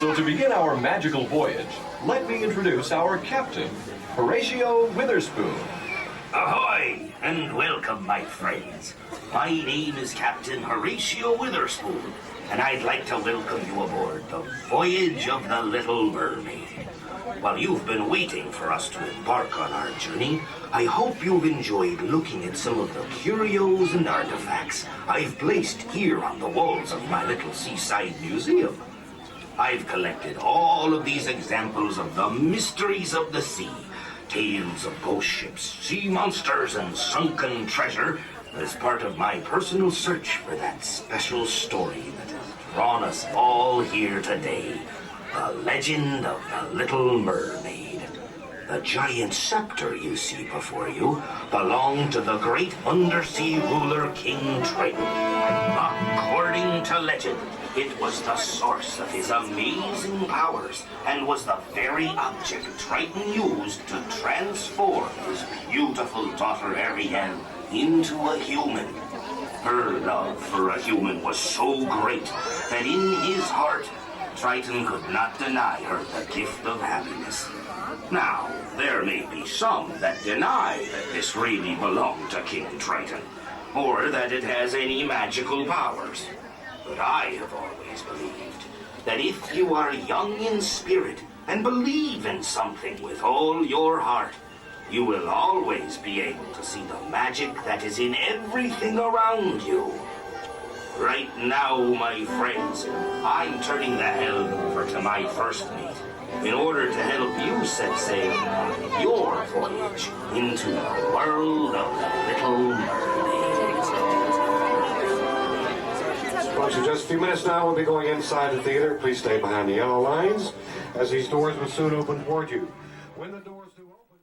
So to begin our magical voyage, let me introduce our captain, Horatio Witherspoon. Ahoy, and welcome, my friends. My name is Captain Horatio Witherspoon, and I'd like to welcome you aboard the Voyage of the Little Mermaid. While you've been waiting for us to embark on our journey, I hope you've enjoyed looking at some of the curios and artifacts I've placed here on the walls of my little seaside museum. I've collected all of these examples of the mysteries of the sea, tales of ghost ships, sea monsters, and sunken treasure as part of my personal search for that special story that has drawn us all here today, the legend of the Little Mermaid. The giant scepter you see before you belonged to the great undersea ruler King Triton. According to legend, it was the source of his amazing powers and was the very object Triton used to transform his beautiful daughter Ariel into a human. Her love for a human was so great that in his heart, Triton could not deny her the gift of happiness. Now, there may be some that deny that this really belonged to King Triton, or that it has any magical powers. But I have always believed that if you are young in spirit and believe in something with all your heart, you will always be able to see the magic that is in everything around you. Right now, my friends, I'm turning the helm over to my first mate in order to help you set sail on your voyage into the world of the Little Mermaid. Folks, in just a few minutes now, we'll be going inside the theater. Please stay behind the yellow lines, as these doors will soon open toward you. When the doors do open...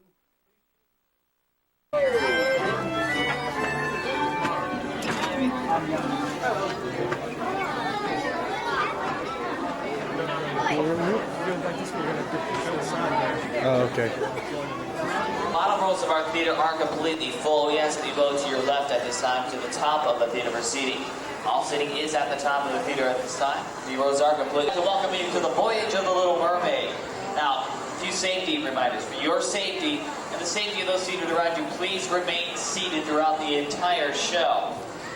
Oh, okay. A lot of rows of our theater are completely full. We ask that you go to your left at this time to the top of the theater for seating. All seating is at the top of the theater at this time. The rows are complete. To welcome you to the Voyage of the Little Mermaid. Now, a few safety reminders. For your safety and the safety of those seated around you, please remain seated throughout the entire show.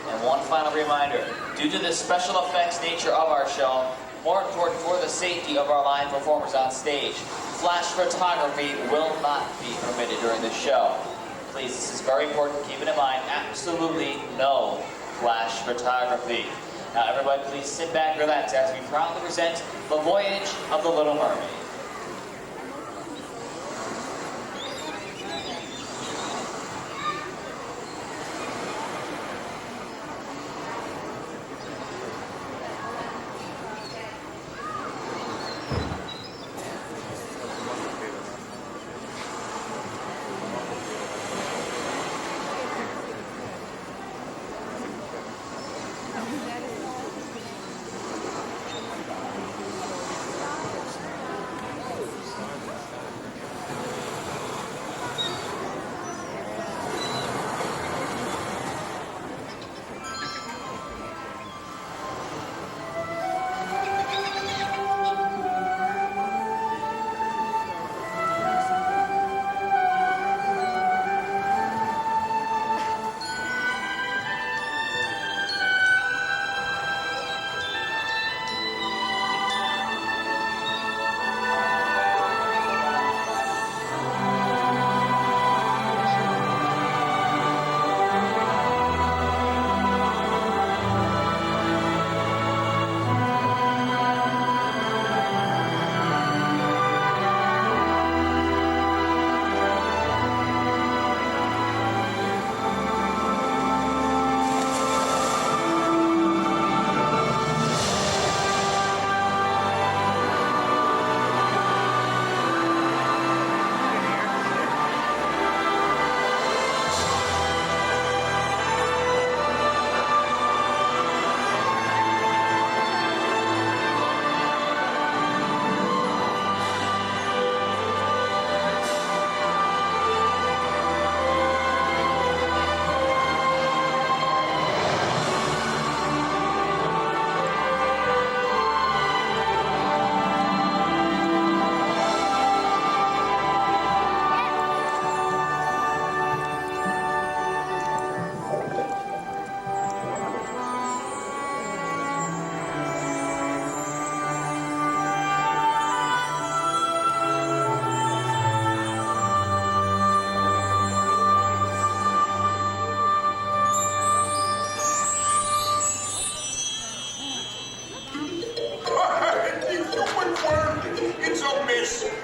And one final reminder, due to the special effects nature of our show, more important for the safety of our live performers on stage, flash photography will not be permitted during the show. Please, this is very important. Keep it in mind, absolutely no flash photography. Now, everybody, please sit back and relax as we proudly present the Voyage of the Little Mermaid.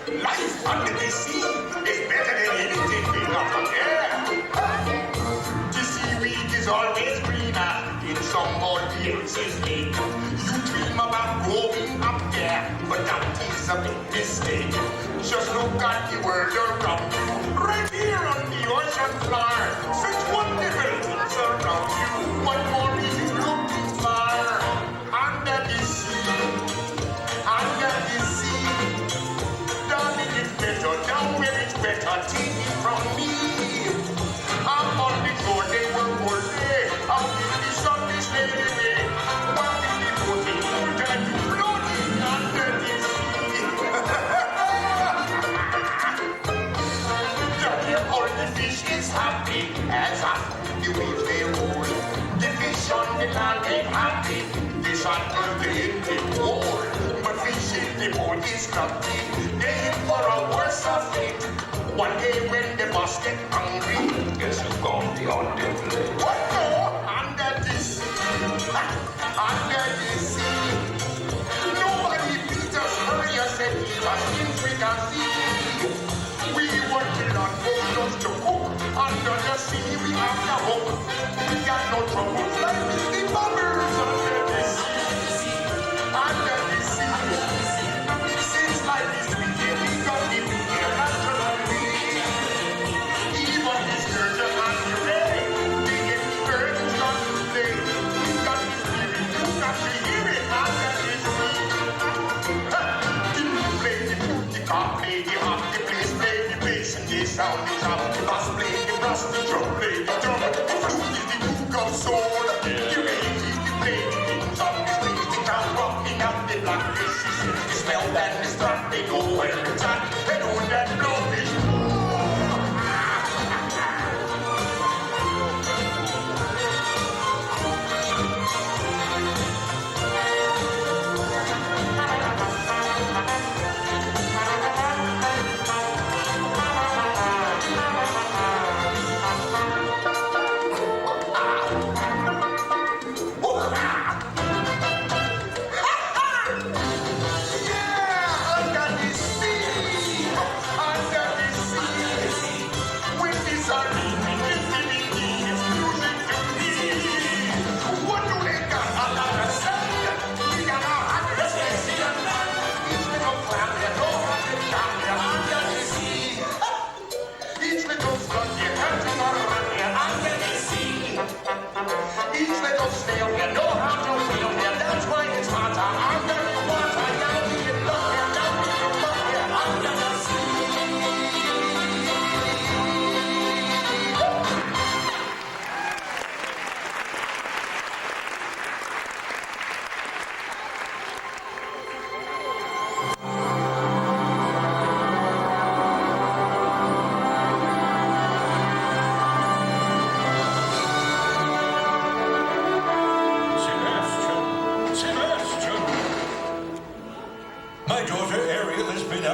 Life under the sea is better than anything we got up there. The seaweed is always greener in somebody else's lake. You dream about growing up there, but that is a big mistake. Just look at the world around you, right here on the ocean floor. Such wonderful things around you. What more is you looking for? Under the sea, under the sea. Darling, it's better down where it's better. Take it from me. I'm on the shore, they were all day. Out in the sun, they stayed away. While in the boat, they moved and floating under the sea. All the fish is happy as the waves they roll. The fish on the land ain't happy. Fish on earth they in the cold. But fish in the boat is lucky. They in for a worse fate. One day when the boss get hungry, guess who's gonna be on the plate? What no? Under the sea, under the sea. Nobody beat us, hurry us and eat us since we can see. We want to learn boats to cook. Under the sea we have the hook. We got no trouble. Life is the bubbles under the sea. Under the sea. Since life is sweet, we got the beer naturally. Even the sturgeon and the ray, they get the birds got to play. We got the spirit, you got to hear it under the sea. Didn't play the flute, the cop play the harp, the bass play the bass, and they sound the top. The bass play the brass, the drum play the drum. The flute is the duke of soul. The bass is the play the things on the street. The crowd rocking up the blackfish. The smell and the stuff, they go where it's at. They know that blowfish.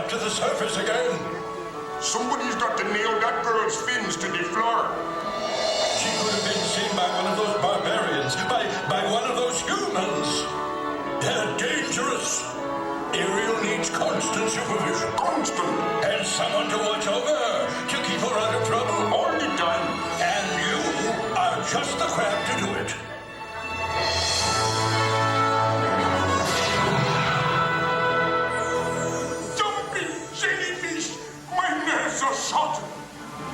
To the surface again. Somebody's got to nail that girl's fins to the floor. She could have been seen by one of those barbarians, by one of those humans. They're dangerous. Ariel needs constant supervision. Constant? And someone to watch over, to keep her out of trouble. All the time. And you are just the crab to do it. Shot.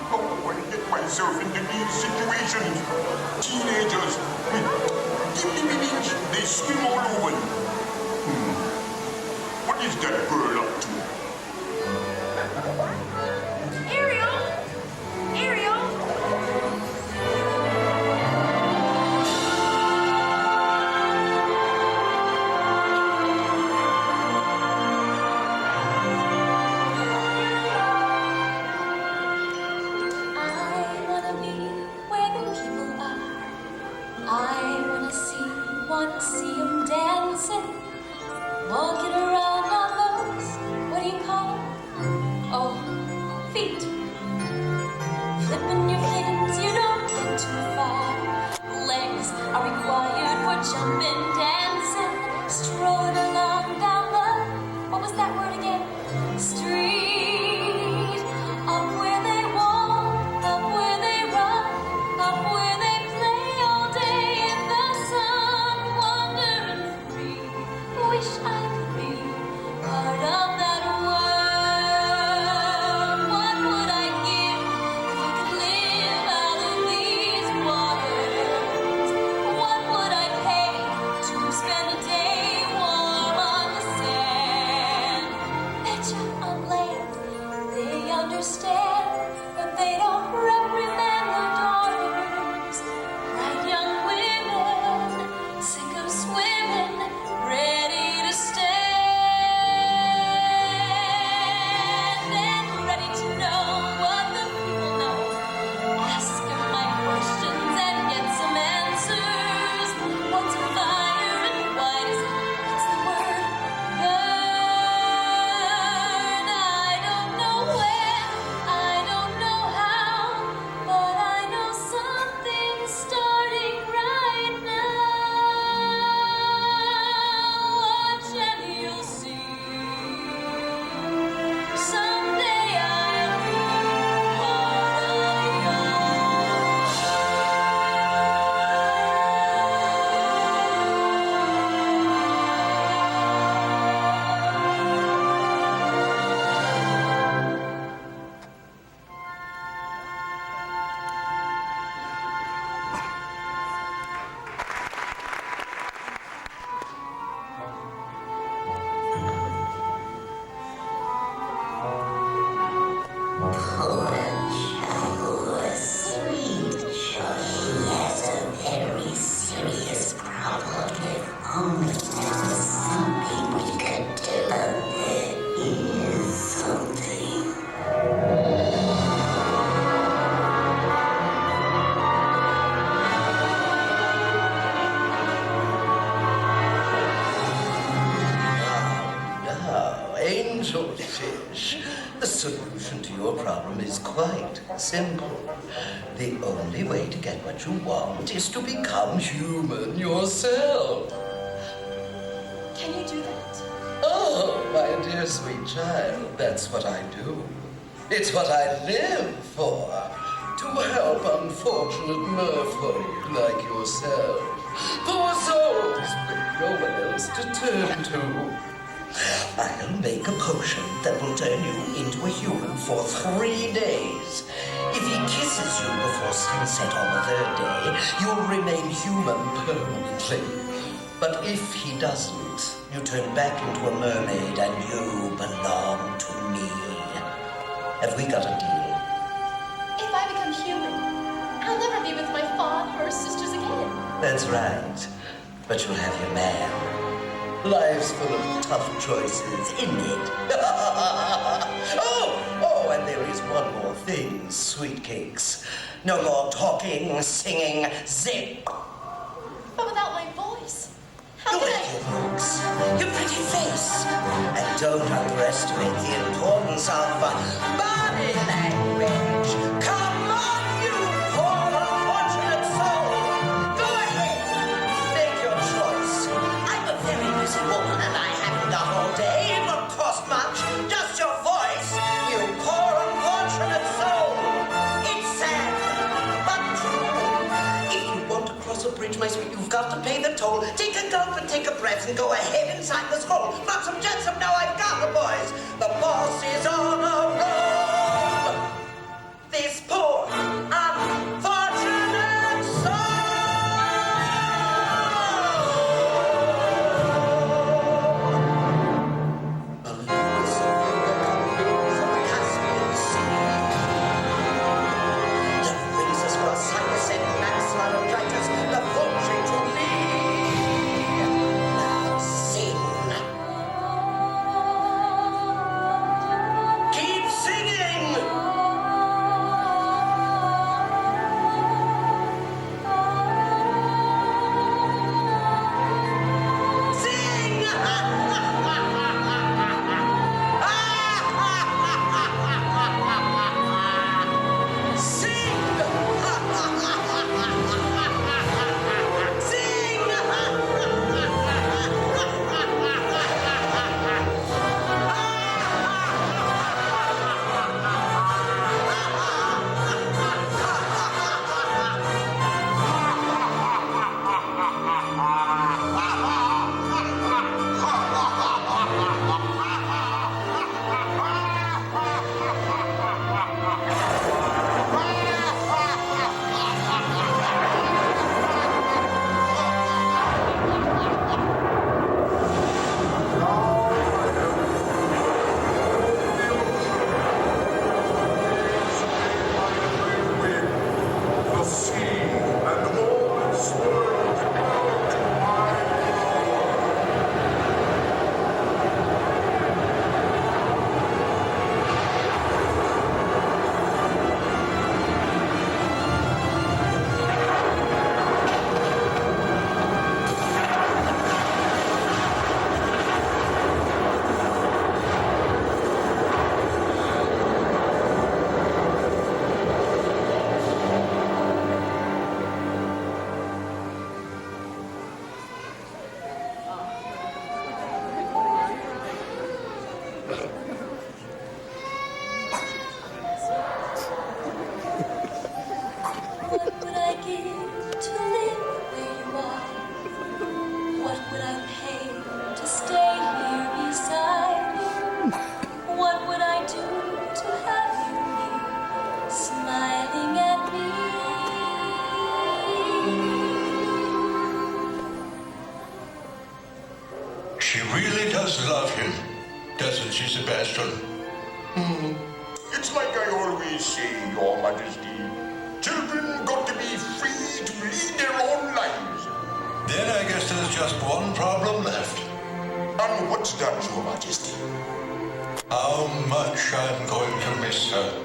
How do I get myself into these situations? Teenagers with itty-bitty, they swim all over. What is that girl up to? Ariel! Ariel! See 'em dancing, walking around on those angelfish. The solution to your problem is quite simple. The only way to get what you want is to become human yourself. Can you do that? Oh, my dear sweet child, that's what I do. It's what I live for. To help unfortunate merfolk like yourself. Poor souls with no one else to turn to. I'll make a potion that will turn you into a human for 3 days. If he kisses you before sunset on the 3rd day, you'll remain human permanently. But if he doesn't, you turn back into a mermaid and you belong to me. Have we got a deal? If I become human, I'll never be with my father or sisters again. That's right. But you'll have your man. Life's full of tough choices, isn't it? Oh, and there is one more thing, sweet cakes. No more talking, singing, zip. But without my voice, how You can have I... your looks, your pretty face. And don't underestimate the importance of body language. Come on, you poor unfortunate soul. Go ahead, make your choice. I'm a very busy woman and I haven't got all day. It won't cost much, just your voice, you poor unfortunate soul. It's sad, but true. If you want to cross a bridge, my sweet, you've got to pay the toll. Take a gulp and take a breath and go ahead inside the scroll. Lots of jetsam, now I've got the boys. The boss is on a roll. This poor, unfortunate soul. Olympus of the Caspian Sea. The brings us for Cyrus and Maxwell and Titus, the Voyage to me. Now sing. Keep singing. Sing. The sea and all its world bow to my What would I give to live where you are? What would I pay to stay here beside you? What would I do to have you here, smiling at me? She really does love him, doesn't she, Sebastian? It's like I always say, Your Majesty. Children got to be free to lead their own lives. Then I guess there's just one problem left. And what's that, Your Majesty? How much I'm going to miss her.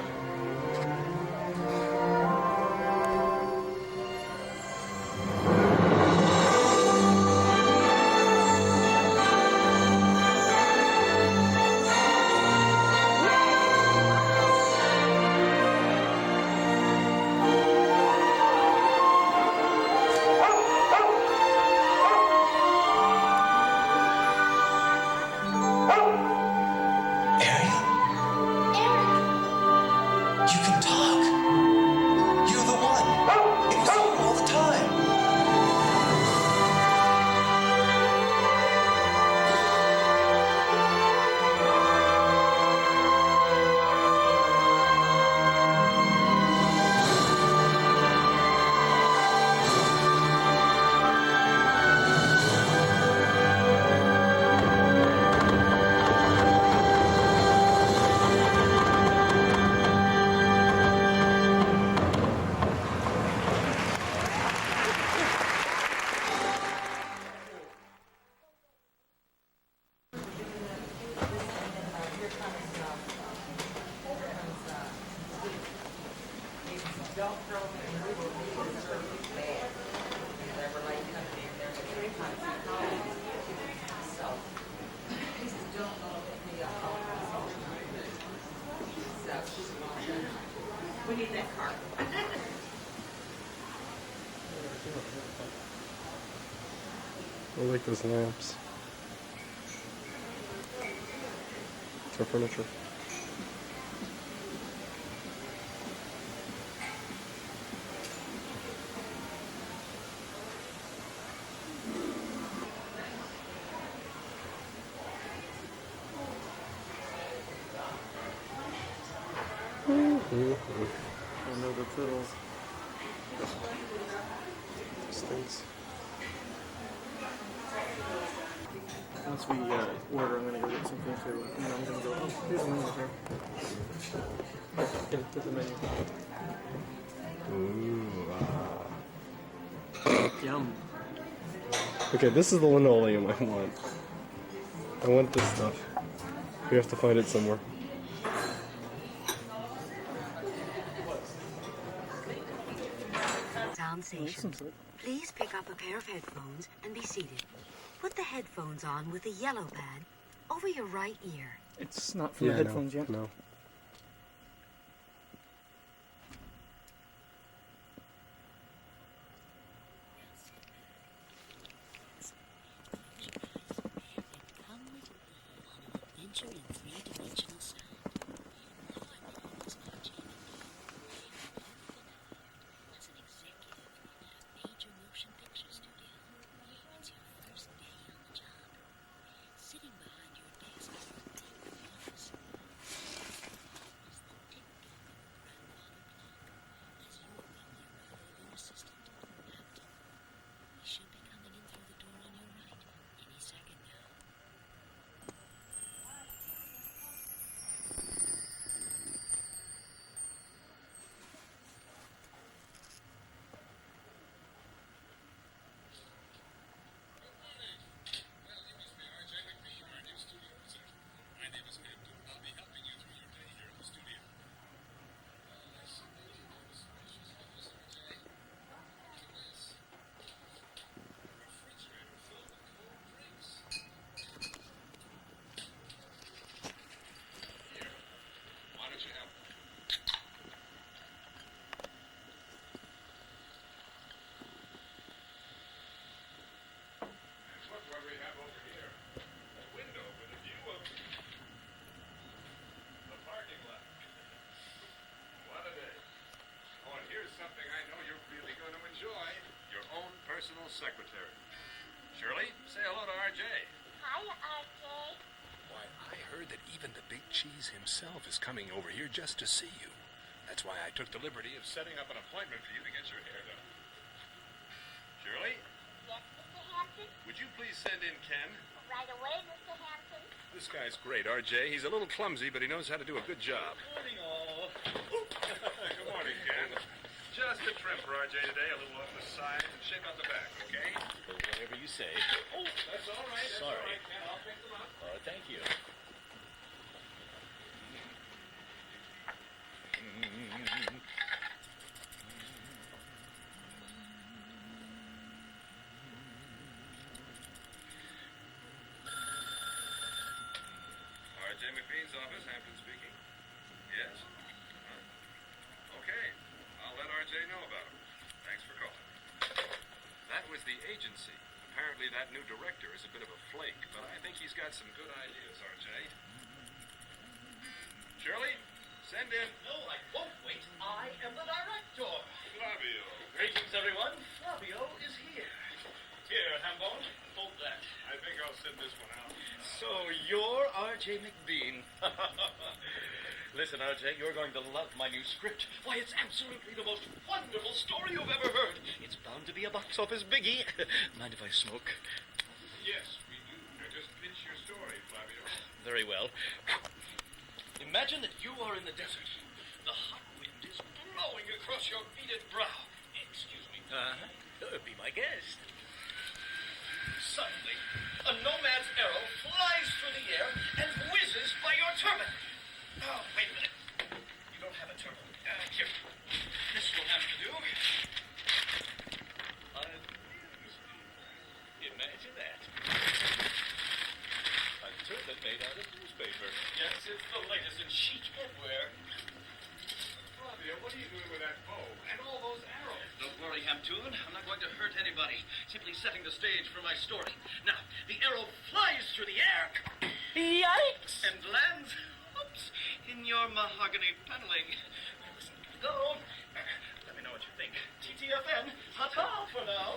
We need that card. I like those lamps. It's our furniture. I know the fiddles. Stinks. Once we order, I'm gonna go get something too. And then I'm gonna go, oh, here's a menu here. Get the menu. Ooh. Yum. Okay, this is the linoleum I want. I want this stuff. We have to find it somewhere. Sound station. Please pick up a pair of headphones and be seated. Put the headphones on with the yellow pad over your right ear. It's not for the headphones yet. No. Secretary. Shirley, say hello to RJ. Hi, RJ. Why, I heard that even the big cheese himself is coming over here just to see you. That's why I took the liberty of Setting up an appointment for you to get your hair done. Shirley? Yes, Mr. Hampton? Would you please send in Ken? Right away, Mr. Hampton. This guy's great, RJ. He's a little clumsy, but he knows how to do a good job. Good morning, all. Good morning, Ken. Just a trim for RJ today, a little off the side, and shape out the back, okay? Whatever you say. Oh, that's all right. That's Sorry. all right, Ken. I'll pick them up. Thank you. RJ McBean's office, Hampton speaking. Yes? Okay. I'll let RJ know about him. Thanks for calling. That was the agency. Apparently that new director is a bit of a flake, but I think he's got some good ideas, RJ. Shirley, send in... No, I won't wait. I am the director. Flavio. Greetings, everyone. Flavio is here. Here, Hambone, hold that. I think I'll send this one out. So, you're R.J. McBean. Listen, R.J., you're going to love my new script. Why, it's absolutely the most wonderful story you've ever heard. It's bound to be a box office biggie. Mind if I smoke? Yes, we do. Now just pitch your story, Flavio. Very well. Imagine that you are in the desert. The hot wind is blowing across your beaded brow. Excuse me. Be my guest. Suddenly, a nomad's arrow flies through the air and whizzes by your turban. Oh, wait a minute. You don't have a turban. Here. This will have It's the latest in chic headwear. Flavia, what are you doing with that bow and all those arrows? Don't worry, Hamtoon. I'm not going to hurt anybody. Simply setting the stage for my story. Now, the arrow flies through the air. Yikes! And lands, oops, in your mahogany paneling. Go. Let me know what you think. TTFN, ta-ta for now.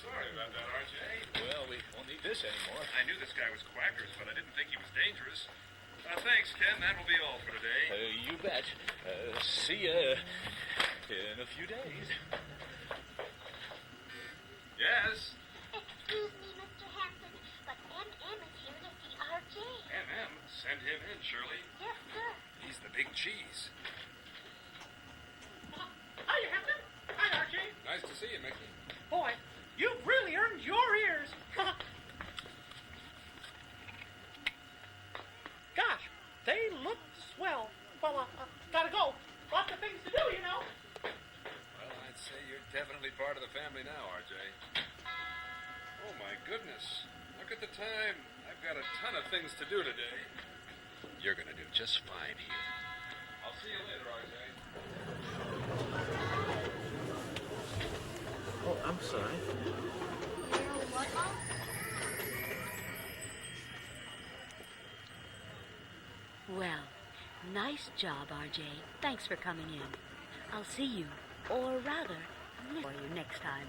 Sorry about that, RJ. Well, we won't need this anymore. I knew this guy was quackers, but I didn't think he was dangerous. Thanks, Ken. That will be all for today. You bet. See ya in a few days. Yes? Excuse me, Mr. Hanson, but M.M. is here to see RJ. M.M. Send him in, Shirley. Yes, sir. He's the big cheese. Hi, Hampton. Hi, RJ. Nice to see you, Mickey. Boy, you've really earned your ears. Gosh, they look swell. Well, gotta go. Lots of things to do, you know. Well, I'd say you're definitely part of the family now, RJ. Oh, my goodness. Look at the time. I've got a ton of things to do today. You're gonna do just fine here. I'll see you later, RJ. Oh, I'm sorry. Well, nice job, RJ. Thanks for coming in. I'll see you, or rather, for you next time.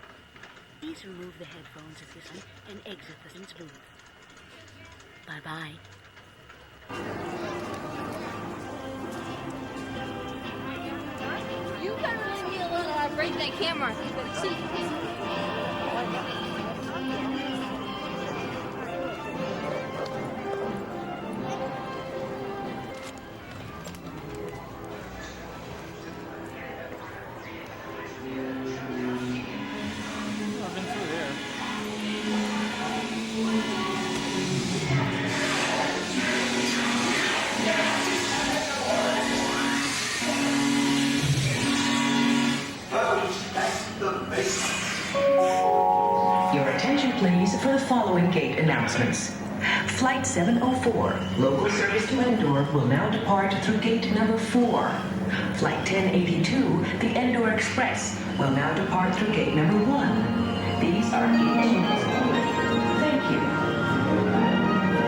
Please remove the headphones at this time and exit the scene's booth. Bye-bye. You better leave me alone or I'll break that camera. See? I've been through there. Your attention, please, for the following gate announcements. Flight 704, local service to Endor, will now depart through gate number 4. Flight 1082, the Endor Express, will now depart through gate number 1. These are each. Thank you.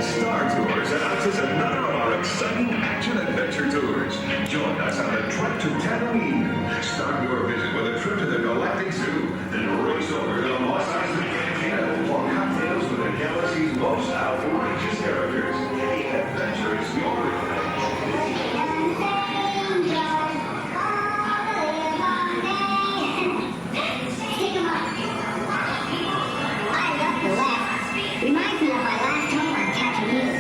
Star Tours announces another of our exciting action-adventure tours. Join us on a trip to Tatooine. Start your visit with a trip to the Galactic Zoo, then race over to the Mos Eisley Cantina for cocktails with the galaxy's most outrageous characters. The adventure is yours. Reminds me of my last home on Tatooine.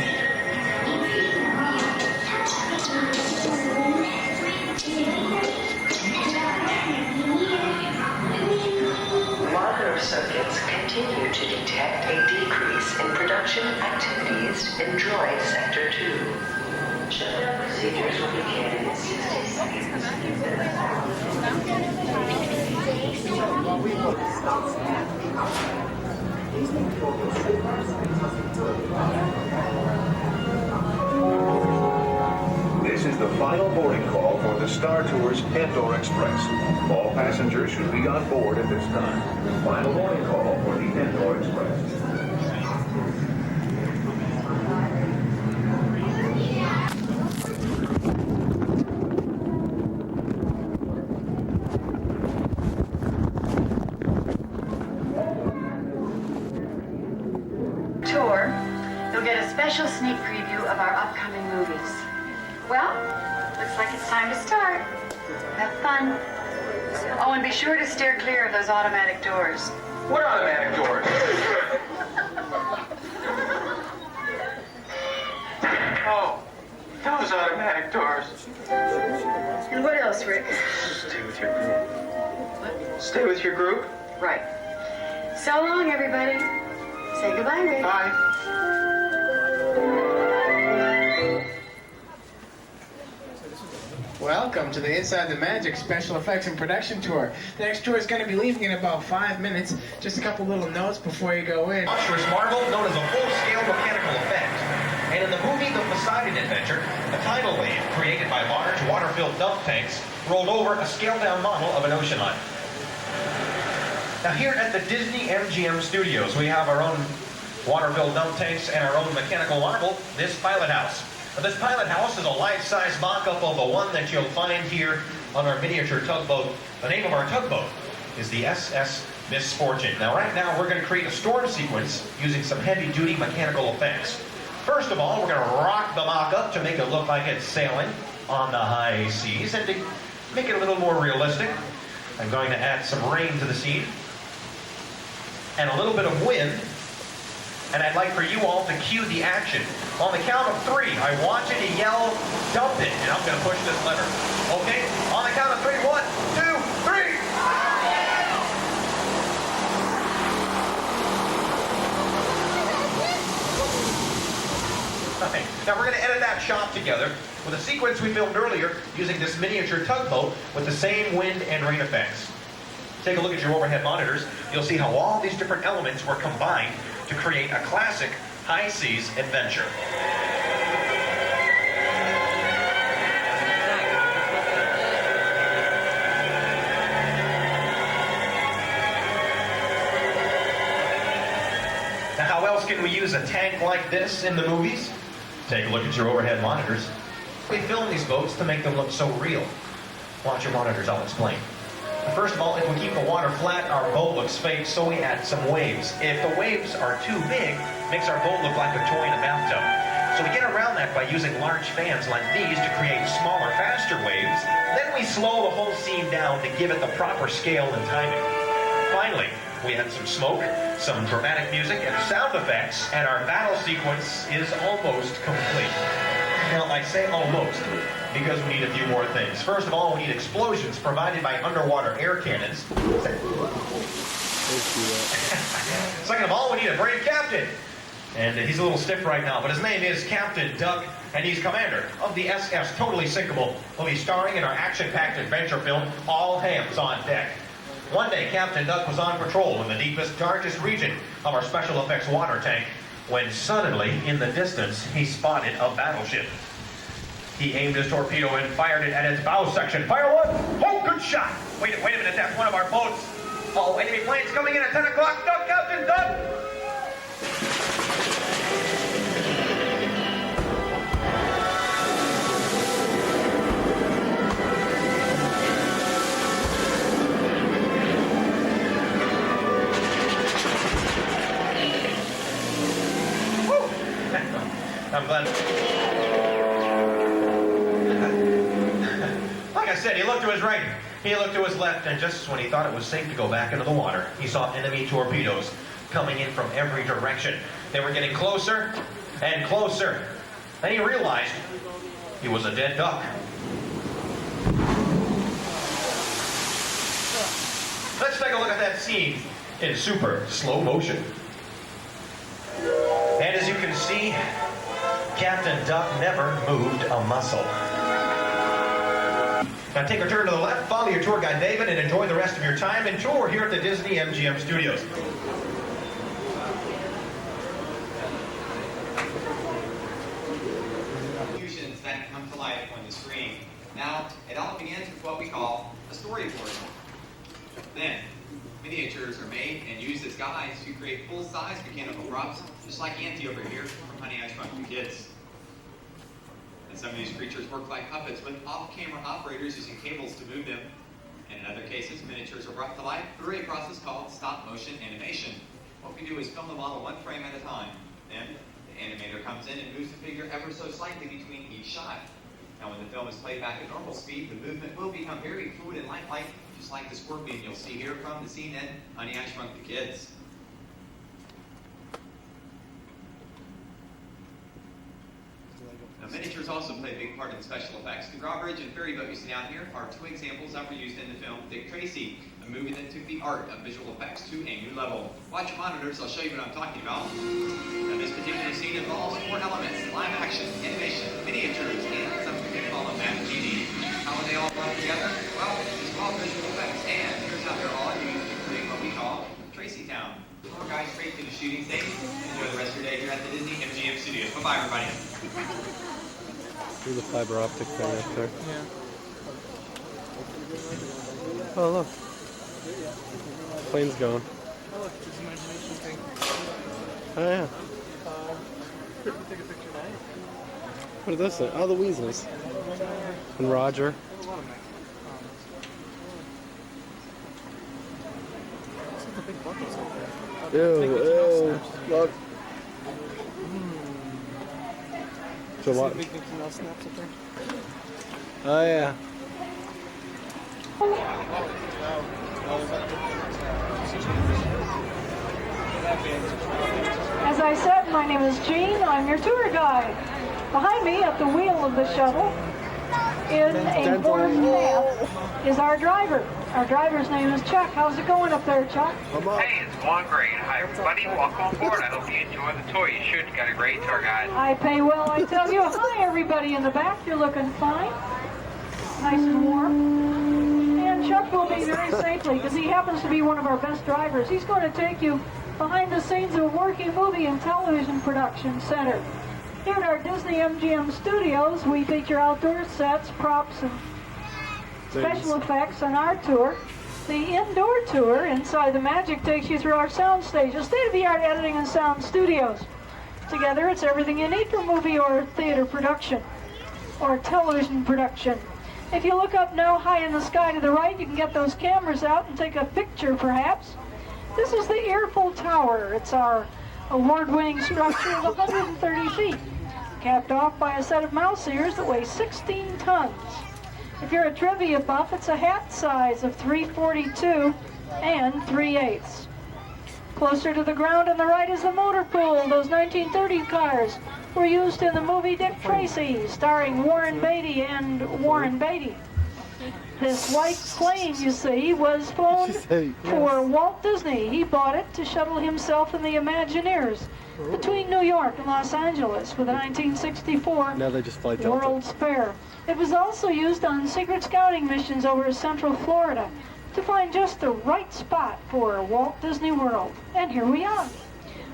Water circuits continue to detect a decrease in production activities in Droid Sector 2. Shutdown procedures will begin in 60 seconds. This is the final boarding call for the Star Tours Endor Express. All passengers should be on board at this time. Final boarding call for the Endor Express. Tour, you'll get a special sneak preview of our upcoming movies. Well, looks like it's time to start. Have fun. Oh, and be sure to steer clear of those automatic doors. What automatic doors? Oh, those automatic doors. And what else, Rick? Stay with your group. What? Stay with your group? Right. So long, everybody. Say goodbye, Rick. Bye. Welcome to the Inside the Magic Special Effects and Production Tour. The next tour is going to be leaving in about 5 minutes. Just a couple little notes before you go in. Monstrous marvel known as a full-scale mechanical effect. And in the movie The Poseidon Adventure, a tidal wave created by large water-filled dump tanks rolled over a scaled-down model of an ocean liner. Now here at the Disney MGM Studios, we have our own water-filled dump tanks and our own mechanical marvel, this pilot house. Now, this pilot house is a life-size mock-up of the one that you'll find here on our miniature tugboat. The name of our tugboat is the SS Misfortune. Now right now we're going to create a storm sequence using some heavy-duty mechanical effects. First of all, we're going to rock the mock-up to make it look like it's sailing on the high seas, and to make it a little more realistic, I'm going to add some rain to the scene and a little bit of wind, and I'd like for you all to cue the action. On the count of 3, I want you to yell, "Dump it," and I'm going to push this lever. Okay? On the count of 3, 1, 2, 3! Okay. Now we're going to edit that shot together with a sequence we filmed earlier using this miniature tugboat with the same wind and rain effects. Take a look at your overhead monitors. You'll see how all these different elements were combined to create a classic high seas adventure. Now, how else can we use a tank like this in the movies? Take a look at your overhead monitors. We film these boats to make them look so real. Watch your monitors, I'll explain. First of all, if we keep the water flat, our boat looks fake, so we add some waves. If the waves are too big, it makes our boat look like a toy in a bathtub. So we get around that by using large fans like these to create smaller, faster waves. Then we slow the whole scene down to give it the proper scale and timing. Finally, we add some smoke, some dramatic music, and sound effects, and our battle sequence is almost complete. Now, I say almost because we need a few more things. First of all, we need explosions provided by underwater air cannons. Second of all, we need a brave captain. And he's a little stiff right now, but his name is Captain Duck, and he's commander of the SS Totally Sinkable. He'll be starring in our action-packed adventure film, All Hands on Deck. One day, Captain Duck was on patrol in the deepest, darkest region of our special effects water tank, when suddenly, in the distance, he spotted a battleship. He aimed his torpedo and fired it at its bow section. Fire one! Oh, good shot! Wait a minute, that's one of our boats. Oh, enemy planes coming in at 10 o'clock. Duck, Captain, duck! I'm glad. Like I said, he looked to his right, he looked to his left, and just when he thought it was safe to go back into the water, he saw enemy torpedoes coming in from every direction. They were getting closer and closer. Then he realized he was a dead duck. Let's take a look at that scene in super slow motion. And as you can see, Captain Duck never moved a muscle. Now take a turn to the left, follow your tour guide David, and enjoy the rest of your time and tour here at the Disney MGM Studios. Illusions that come to life on the screen. Now, it all begins with what we call a storyboard. Then, miniatures are made and used as guides to create full-size mechanical props, just like Auntie over here from Honey, I Shrunk the Kids. And some of these creatures work like puppets with off-camera operators using cables to move them. And in other cases, miniatures are brought to life through a process called stop-motion animation. What we do is film the model one frame at a time. Then, the animator comes in and moves the figure ever so slightly between each shot. Now, when the film is played back at normal speed, the movement will become very fluid and lifelike, just like the scorpion you'll see here from the scene in Honey, I Shrunk the Kids. Now, miniatures also play a big part in special effects. The drawbridge and ferry boat you see down here are two examples that were used in the film Dick Tracy, a movie that took the art of visual effects to a new level. Watch your monitors, I'll show you what I'm talking about. Now, this particular scene involves 4 elements: live action, animation, miniatures, and something they call a map GD. How are they all brought together? Well, it's called visual effects, and here's how they're all used to create what we call Tracy Town. Before guys straight to the shooting stage, enjoy the rest of your day here at the Disney MGM Studios. Bye-bye, everybody. See the fiber optic thing up there. Yeah. Oh, look. Plane's going. Oh, look, this imagination thing. Oh, yeah. Take a picture now. What is this? Oh, the weasels. And Roger. Ew, ew, look. It's a lot. Big Mickey Mouse snaps up there. Oh, yeah. As I said, my name is Jean. I'm your tour guide. Behind me at the wheel of the shuttle in a warm hat is our driver. Our driver's name is Chuck. How's it going up there, Chuck? Hey, it's going great. Hi, everybody. Welcome aboard. I hope you enjoy the tour. You should. Got a great tour guide. I pay well, I tell you. Hi, everybody in the back. You're looking fine. Nice and warm. And Chuck will be very safely because he happens to be one of our best drivers. He's going to take you behind the scenes of a working movie and television production center. Here at our Disney MGM studios, we feature outdoor sets, props, and special effects on our tour. The indoor tour inside the Magic takes you through our sound stages, state-of-the-art editing and sound studios. Together, it's everything you need for movie or theater production or television production. If you look up now high in the sky to the right, you can get those cameras out and take a picture, perhaps. This is the Earful Tower. It's our award-winning structure of 130 feet, capped off by a set of mouse ears that weigh 16 tons. If you're a trivia buff, it's a hat size of 3/42 and 3/8. Closer to the ground on the right is the motor pool. Those 1930 cars were used in the movie Dick Tracy, starring Warren Beatty and Warren Beatty. This white plane, you see, was flown for Walt Disney. He bought it to shuttle himself and the Imagineers between New York and Los Angeles for the 1964 Now they just fly Delta. World's Fair. It was also used on secret scouting missions over Central Florida to find just the right spot for Walt Disney World. And here we are.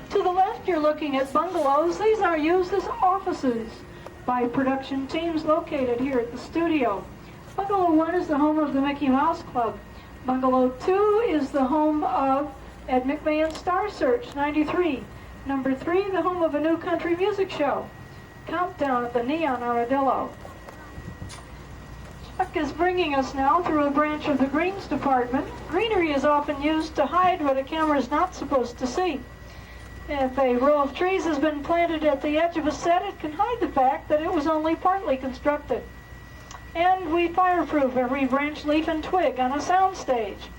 To the left, you're looking at bungalows. These are used as offices by production teams located here at the studio. Bungalow 1 is the home of the Mickey Mouse Club. Bungalow 2 is the home of Ed McMahon's Star Search, 93. Number 3, the home of a new country music show, Countdown at the Neon Armadillo. Chuck is bringing us now through a branch of the Greens Department. Greenery is often used to hide what a camera is not supposed to see. If a row of trees has been planted at the edge of a set, it can hide the fact that it was only partly constructed. And we fireproof every branch, leaf, and twig on a soundstage.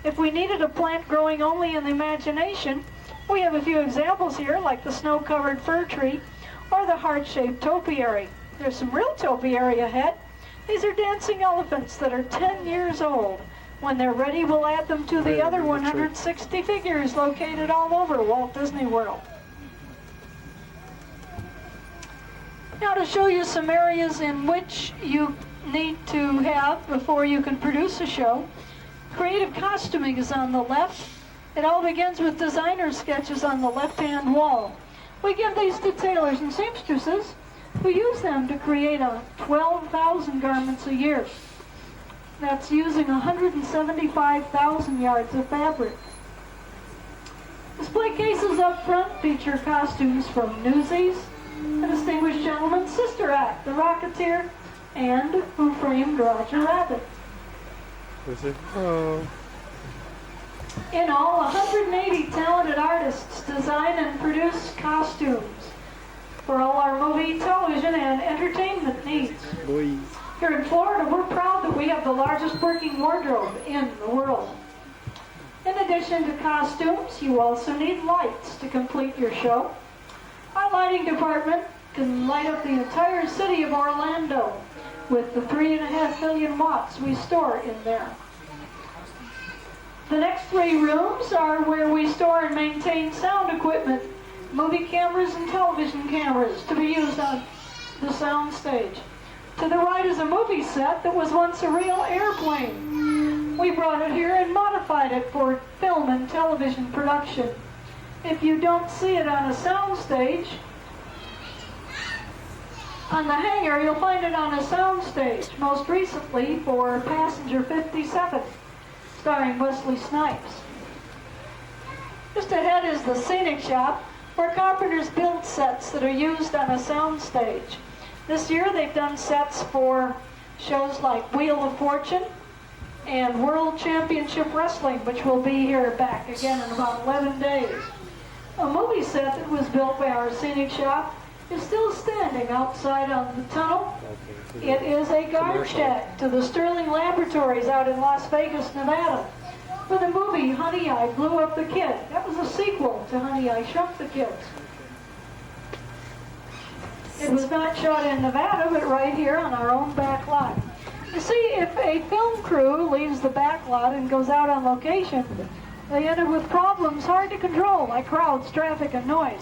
If we needed a plant growing only in the imagination, we have a few examples here, like the snow-covered fir tree or the heart-shaped topiary. There's some real topiary ahead. These are dancing elephants that are 10 years old. When they're ready, we'll add them to the other 160 figures located all over Walt Disney World. Now to show you some areas in which you need to have before you can produce a show. Creative costuming is on the left. It all begins with designer sketches on the left-hand wall. We give these to tailors and seamstresses who use them to create 12,000 garments a year. That's using 175,000 yards of fabric. Display cases up front feature costumes from Newsies, The Distinguished Gentleman's Sister Act, The Rocketeer, and Who Framed Roger Rabbit. In all, 180 talented artists design and produce costumes for all our movie, television, and entertainment needs. Here in Florida, we're proud that we have the largest working wardrobe in the world. In addition to costumes, you also need lights to complete your show. Our lighting department can light up the entire city of Orlando with the 3.5 million watts we store in there. The next 3 rooms are where we store and maintain sound equipment, movie cameras and television cameras to be used on the sound stage. To the right is a movie set that was once a real airplane. We brought it here and modified it for film and television production. If you don't see it on a sound stage, On the hangar, you'll find it on a soundstage, most recently for Passenger 57, starring Wesley Snipes. Just ahead is the scenic shop, where carpenters build sets that are used on a soundstage. This year they've done sets for shows like Wheel of Fortune and World Championship Wrestling, which will be here back again in about 11 days. A movie set that was built by our scenic shop is still standing outside on the tunnel. It is a guard shack to the Sterling Laboratories out in Las Vegas, Nevada, for the movie Honey, I Blew Up the Kid. That was a sequel to Honey, I Shrunk the Kids. It was not shot in Nevada, but right here on our own back lot. You see, if a film crew leaves the back lot and goes out on location, they end up with problems hard to control, like crowds, traffic, and noise.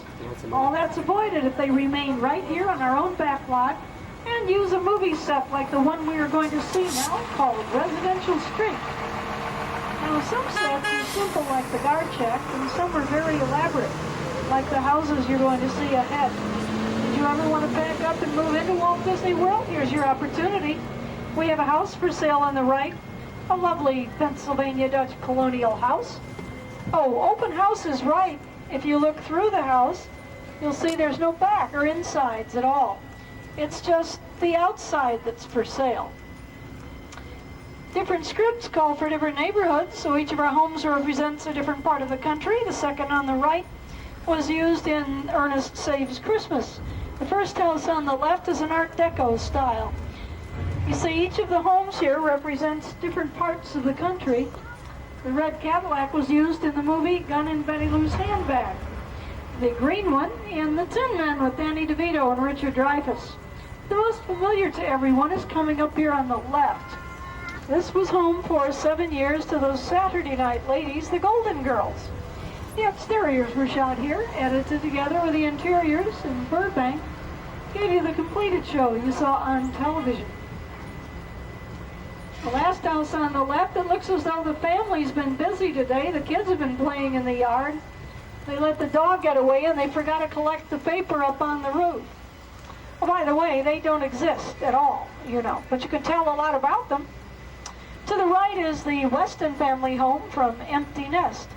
All that's avoided if they remain right here on our own back lot and use a movie set like the one we are going to see now, called Residential Street. Now, some sets are simple, like the guard shack, and some are very elaborate, like the houses you're going to see ahead. Did you ever want to pack up and move into Walt Disney World? Here's your opportunity. We have a house for sale on the right, a lovely Pennsylvania Dutch colonial house. Oh, open house is right. If you look through the house, you'll see there's no back or insides at all. It's just the outside that's for sale. Different scripts call for different neighborhoods, so each of our homes represents a different part of the country. The second on the right was used in Ernest Saves Christmas. The first house on the left is an Art Deco style. You see, each of the homes here represents different parts of the country. The red Cadillac was used in the movie Gun in Betty Lou's Handbag. The green one in The Tin Man with Danny DeVito and Richard Dreyfuss. The most familiar to everyone is coming up here on the left. This was home for 7 years to those Saturday night ladies, the Golden Girls. The exteriors were shot here, edited together with the interiors, and Burbank gave you the completed show you saw on television. The last house on the left, it looks as though the family's been busy today. The kids have been playing in the yard. They let the dog get away and they forgot to collect the paper up on the roof. Oh, by the way, they don't exist at all, you know, but you can tell a lot about them. To the right is the Weston family home from Empty Nest,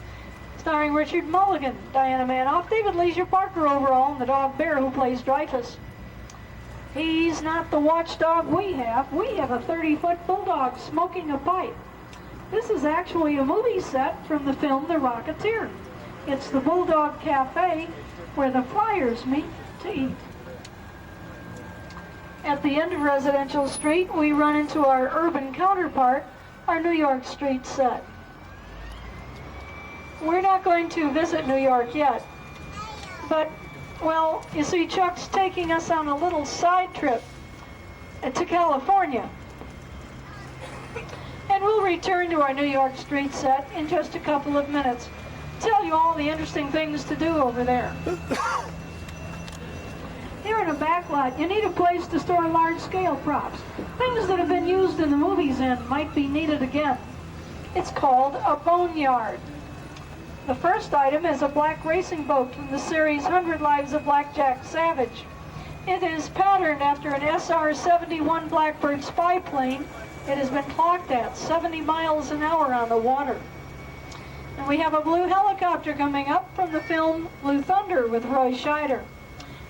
starring Richard Mulligan, Diana Manoff, David Leisure Parker overall, and the dog Bear who plays Dreyfuss. He's not the watchdog we have. We have a 30-foot bulldog smoking a pipe. This is actually a movie set from the film The Rocketeer. It's the Bulldog Cafe where the flyers meet to eat. At the end of Residential Street, we run into our urban counterpart, our New York Street set. We're not going to visit New York yet, but, well, you see, Chuck's taking us on a little side trip to California. And we'll return to our New York Street set in just a couple of minutes. Tell you all the interesting things to do over there. Here in a backlot, you need a place to store large-scale props. Things that have been used in the movies and might be needed again. It's called a boneyard. The first item is a black racing boat from the series 100 Lives of Blackjack Savage. It is patterned after an SR-71 Blackbird spy plane. It has been clocked at 70 miles an hour on the water. And we have a blue helicopter coming up from the film Blue Thunder with Roy Scheider.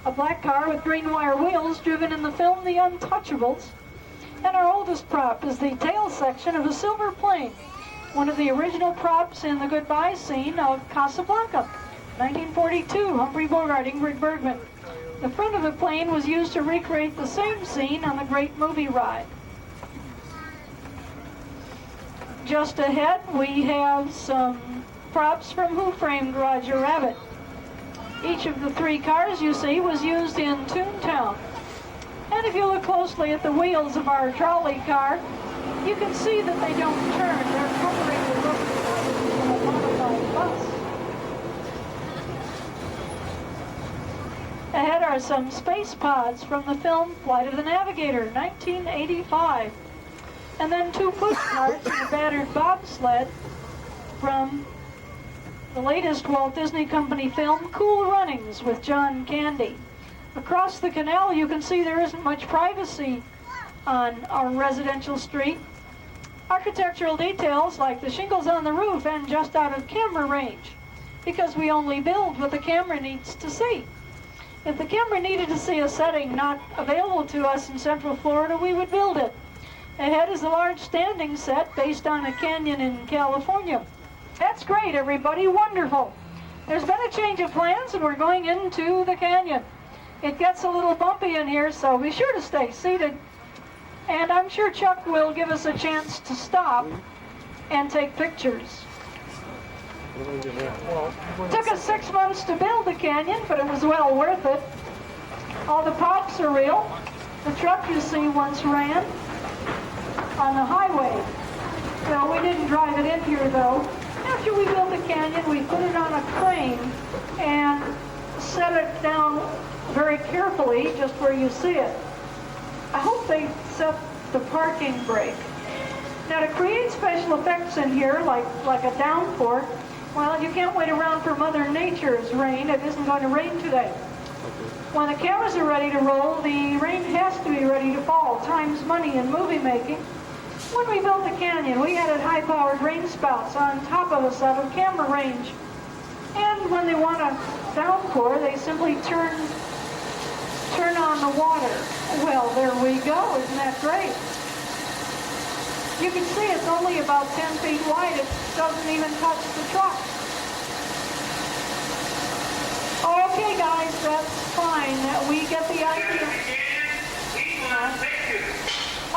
A black car with green wire wheels driven in the film The Untouchables. And our oldest prop is the tail section of a silver plane, one of the original props in the goodbye scene of Casablanca, 1942, Humphrey Bogart, Ingrid Bergman. The front of the plane was used to recreate the same scene on the Great Movie Ride. Just ahead, we have some props from Who Framed Roger Rabbit. Each of the 3 cars you see was used in Toontown. And if you look closely at the wheels of our trolley car, you can see that they don't turn. They're covering the roof of a modified bus. Ahead are some space pods from the film Flight of the Navigator, 1985. And then 2 push carts and a battered bobsled from the latest Walt Disney Company film, Cool Runnings with John Candy. Across the canal, you can see there isn't much privacy on our residential street. Architectural details like the shingles on the roof end just out of camera range because we only build what the camera needs to see. If the camera needed to see a setting not available to us in Central Florida, we would build it. Ahead is a large standing set based on a canyon in California. That's great, everybody. Wonderful. There's been a change of plans, and we're going into the canyon. It gets a little bumpy in here, so be sure to stay seated. And I'm sure Chuck will give us a chance to stop and take pictures. Took us 6 months to build the canyon, but it was well worth it. All the props are real. The truck you see once ran on the highway. No, we didn't drive it in here, though. After we built the canyon, we put it on a crane and set it down very carefully, just where you see it. I hope they set the parking brake. Now, to create special effects in here, like a downpour, well, you can't wait around for Mother Nature's rain. It isn't going to rain today. When the cameras are ready to roll, the rain has to be ready to fall. Time's money in movie making. When we built the canyon, we added high-powered rain spouts on top of us out of camera range. And when they want a downpour, they simply turn on the water. Well, there we go. Isn't that great? You can see it's only about 10 feet wide. It doesn't even touch the truck. Okay, guys, that's fine. We get the idea.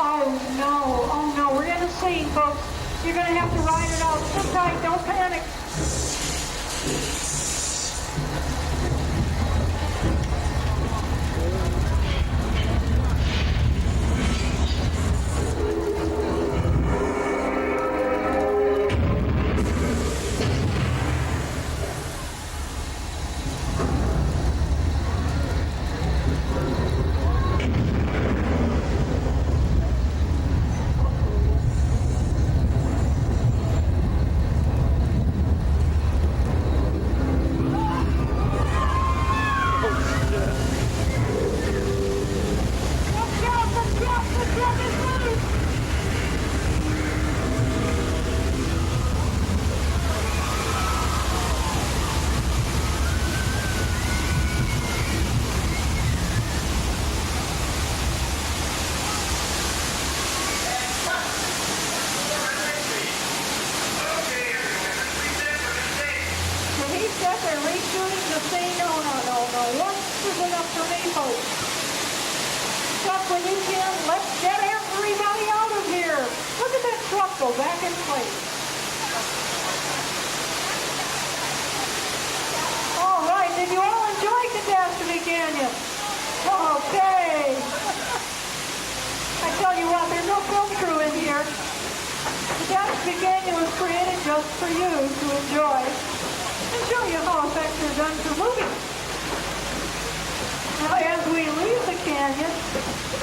Oh no, we're in a scene, folks. You're going to have to ride it out. Sit tight, don't panic. Go back in place. All right, did you all enjoy Catastrophe Canyon? Okay. I tell you what, there's no film crew in here. Catastrophe Canyon was created just for you to enjoy and show you how effects are done for movies. Now, as we leave the canyon,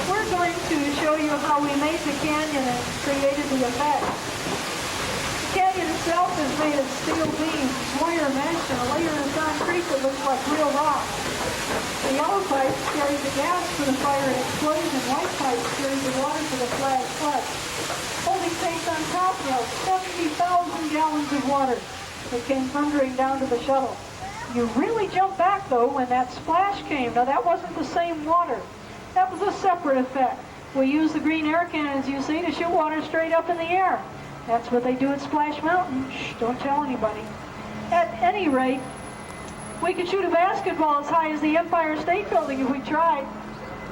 we're going to show you how we made the canyon and created the effect. The canyon itself is made of steel beams, wire mesh, and a layer of concrete that looks like real rock. The yellow pipes carry the gas for the fire and explosion, and white pipes carry the water for the flag flood. Holding tanks on top of 70,000 gallons of water that came thundering down to the shuttle. You really jump back, though, when that splash came. Now, that wasn't the same water. That was a separate effect. We use the green air cannons, you see, to shoot water straight up in the air. That's what they do at Splash Mountain. Shh, don't tell anybody. At any rate, we could shoot a basketball as high as the Empire State Building if we tried.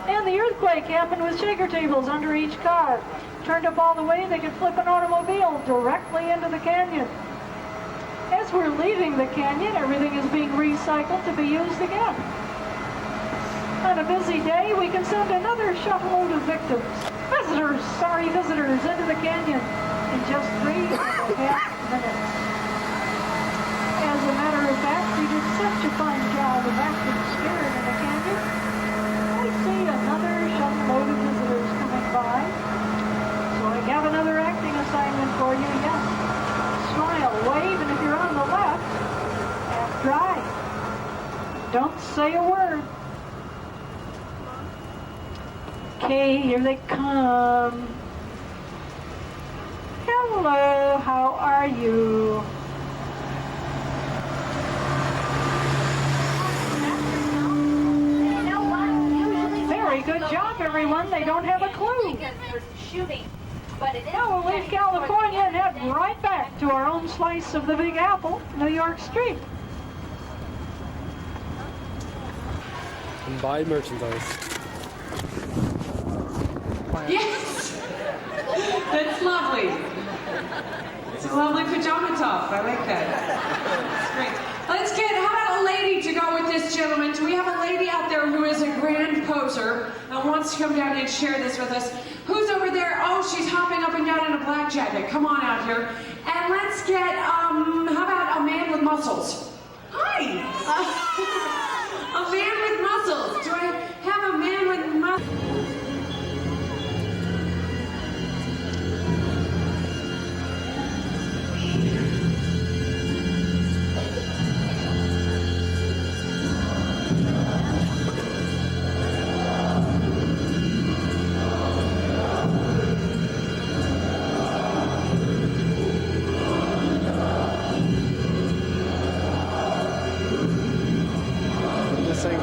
And the earthquake happened with shaker tables under each car. Turned up all the way, they could flip an automobile directly into the canyon. As we're leaving the canyon, everything is being recycled to be used again. On a busy day, we can send another shuttleload of victims. Visitors into the canyon in just 3.5 minutes. As a matter of fact, we did such a fine job of acting scared in the canyon. I see another shuttleload of visitors coming by. So I have another acting assignment for you, yes. Smile, wave, and if you're on the left, act dry. Don't say a word. Okay, here they come. Hello, how are you? Very good job, everyone. They don't have a clue. Shooting. But it is. Now we'll leave California and head right back to our own slice of the Big Apple, New York Street. And buy merchandise. Yes! That's lovely. It's a lovely pajama top. I like that. That's great. Let's get, how about a lady to go with this gentleman? Do we have a lady out there who is a grand poser and wants to come down and share this with us? Who's over there? Oh, she's hopping up and down in a black jacket. Come on out here. And let's get, how about a man with muscles? Hi! A man with muscles. Do I have a man with muscles? Saying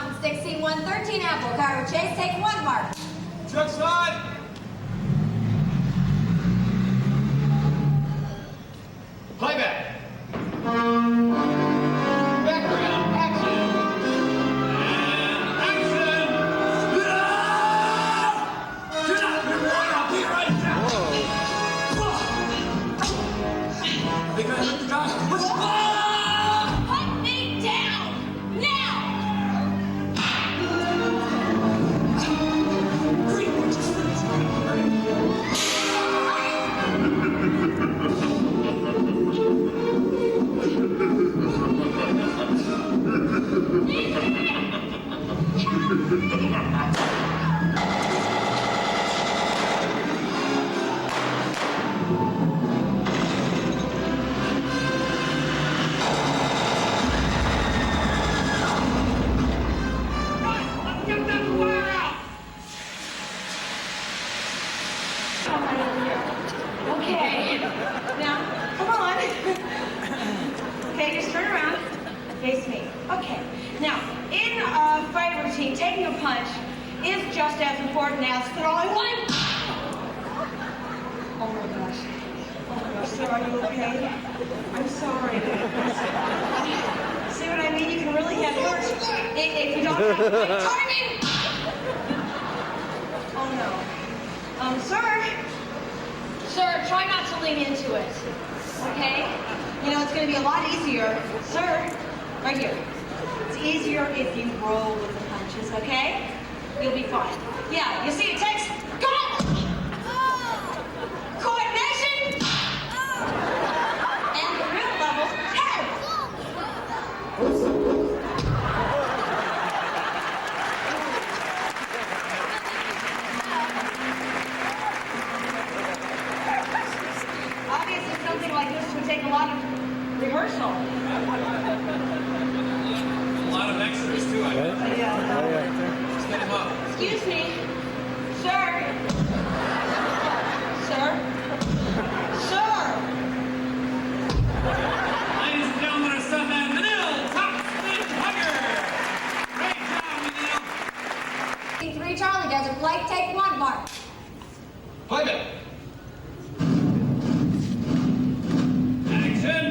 Mountain 16-113 Apple. Carver Chase, take 1 mark. Truck side. Playback. Background, action. And action. Get out of here, boy. I'll be right down. I think I hit the guy. What's Put me down! Now! Okay. Now, come on. Okay, just turn around. Face me. Okay. Now, in a fight routine, taking a punch is just as important as throwing one. Oh my gosh. Oh my gosh, sir, are you okay? I'm sorry. See what I mean? You can really get hurt if you don't have timing. Oh no. Sir, try not to lean into it. Okay? You know, it's going to be a lot easier. Sir, right here. It's easier if you roll with the punches, okay? You'll be fine. Yeah, you see, it takes coordination and the real level head. Obviously, something like this would take a lot of rehearsal. A lot of extras, too, I guess. Yeah. Let's get him up. Excuse me. Sir. Sir. Sir. Ladies and gentlemen, our stuntman, Manil, top spin hugger. Great job, Manil. 3 Charlie, Desert Flight, take 1 mark. Playback. Action.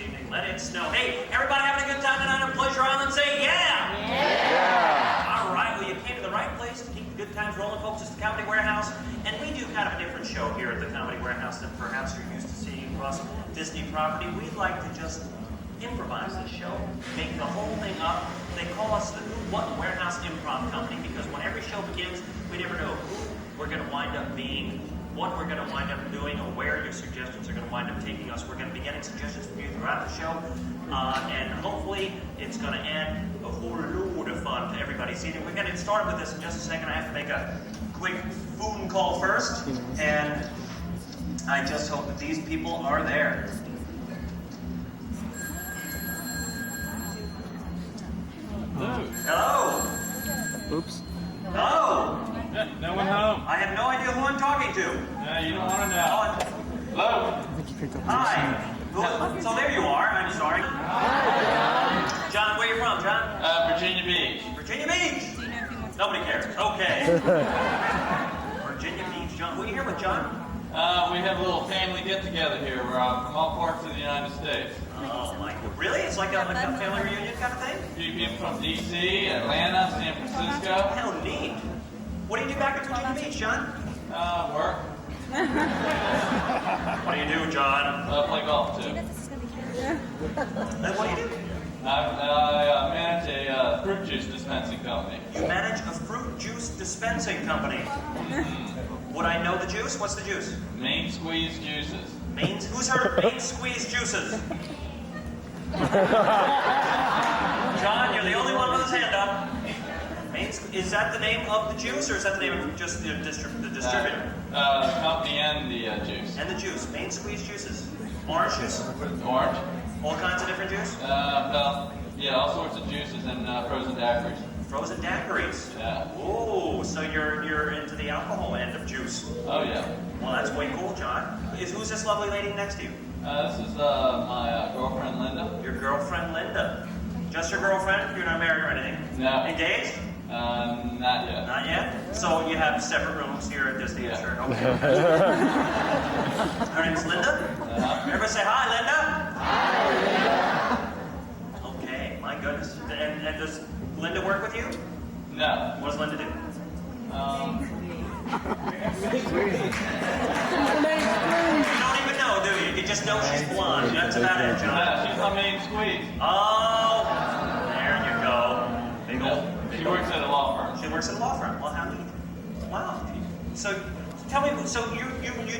evening. Let it snow. Hey, everybody having a good time tonight on Pleasure Island? Say yeah! Yeah! All right, well, you came to the right place to keep the good times rolling, folks. It's the Comedy Warehouse, and we do kind of a different show here at the Comedy Warehouse than perhaps you're used to seeing across Disney property. We'd like to just improvise this show, make the whole thing up. They call us the Who What Warehouse Improv Company because when every show begins, we never know who we're going to wind up being, what we're going to wind up doing, or where your suggestions are going to wind up taking us. We're going to be getting suggestions from you throughout the show, and hopefully it's going to add a whole load of fun to everybody. See, we're going to start with this in just a second. I have to make a quick phone call first, and I just hope that these people are there. Hello? Oops. Hello? No one home. I have no idea who I'm talking to. You don't want to know. Hello? Hi. So there you are. I'm sorry. John, where are you from, John? Virginia Beach. Virginia Beach? Nobody cares. Okay. Virginia Beach, John. Who are you here with, John? We have a little family get-together here. We're from all parts of the United States. Oh, my God. Really? It's like a family reunion kind of thing? You came from D.C., Atlanta, San Francisco. How neat. What do you do back at Virginia Beach, John? Work. What do you do, John? Play golf, too. And what do you do? I manage a fruit juice dispensing company. You manage a fruit juice dispensing company. Would I know the juice? What's the juice? Main Squeeze Juices. Who's heard of Main Squeeze Juices? John, you're the only one with his hand up. Is that the name of the juice, or is that the name of just the distributor? The company and the juice. And the juice. Main Squeeze Juices. Orange juice? Orange. All kinds of different juice? Yeah, all sorts of juices and frozen daiquiris. Frozen daiquiris? Yeah. Oh, so you're into the alcohol end of juice. Oh, yeah. Well, that's way cool, John. Who's this lovely lady next to you? This is my girlfriend, Linda. Your girlfriend, Linda. Just your girlfriend? You're not married or anything? No. Engaged? Not yet. Not yet? So you have separate rooms here at Disney, yeah. Sure. Okay. Her name's Linda? Everybody say hi, Linda. Hi, Linda. Okay, my goodness. And does Linda work with you? No. What does Linda do? You don't even know, do you? You just know she's blonde. That's about it, John. Yeah, she's my main squeeze. Oh, there you go. Big old. She works at a law firm. She works at a law firm. Well, how neat. Wow. So tell me, so you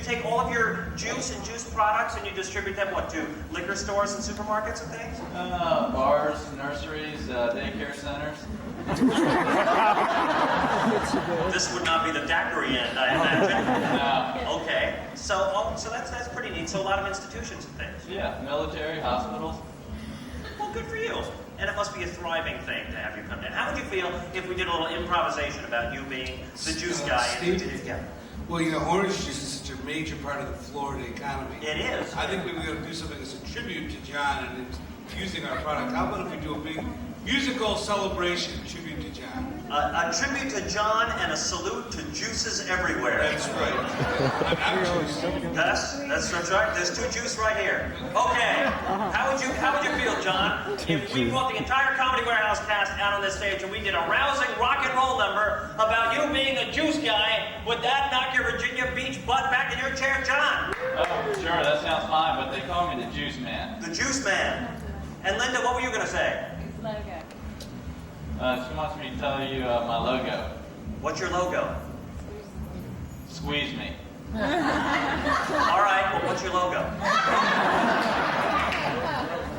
take all of your juice and juice products and you distribute them, what, to liquor stores and supermarkets and things? Bars, nurseries, daycare centers. This would not be the daiquiri end, I imagine. No. Okay. So that's pretty neat. So a lot of institutions and things. Yeah, military, hospitals. Well, good for you. And it must be a thriving thing to have you come in. How would you feel if we did a little improvisation about you being the juice guy? Well, you know, orange juice is such a major part of the Florida economy. It is. I think we were going to do something as a tribute to John and using our product. How about if we do a big musical celebration tribute to John? A tribute to John and a salute to juices everywhere. That's right. That's right. There's two juice right here. Okay. How would you feel, John, if we brought the entire Comedy Warehouse cast out on this stage and we did a rousing rock and roll number about you being a juice guy? Would that knock your Virginia Beach butt back in your chair, John? Oh, sure, that sounds fine, but they call me the Juice Man. The Juice Man. And Linda, what were you going to say? Logo. She wants me to tell you my logo. What's your logo? Squeeze me. All right, well, what's your logo?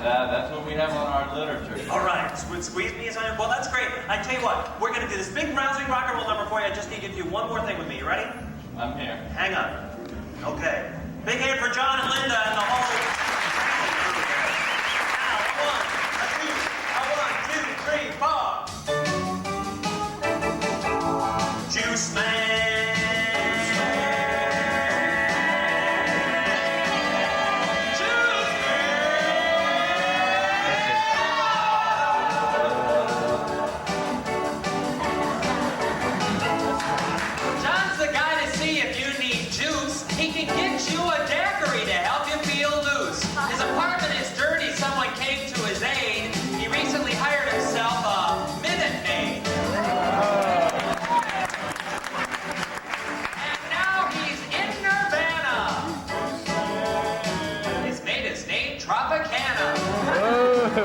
That's what we have on our literature. All right, squeeze me is on it. Well, that's great. I tell you what, we're going to do this big rousing rock and roll number for you. I just need you to do one more thing with me. You ready? I'm here. Hang on. Okay. Big hand for John and Linda and the whole... Juice Man. Juice John's the guy to see if you need juice. He can get you a daiquiri to help you feel loose.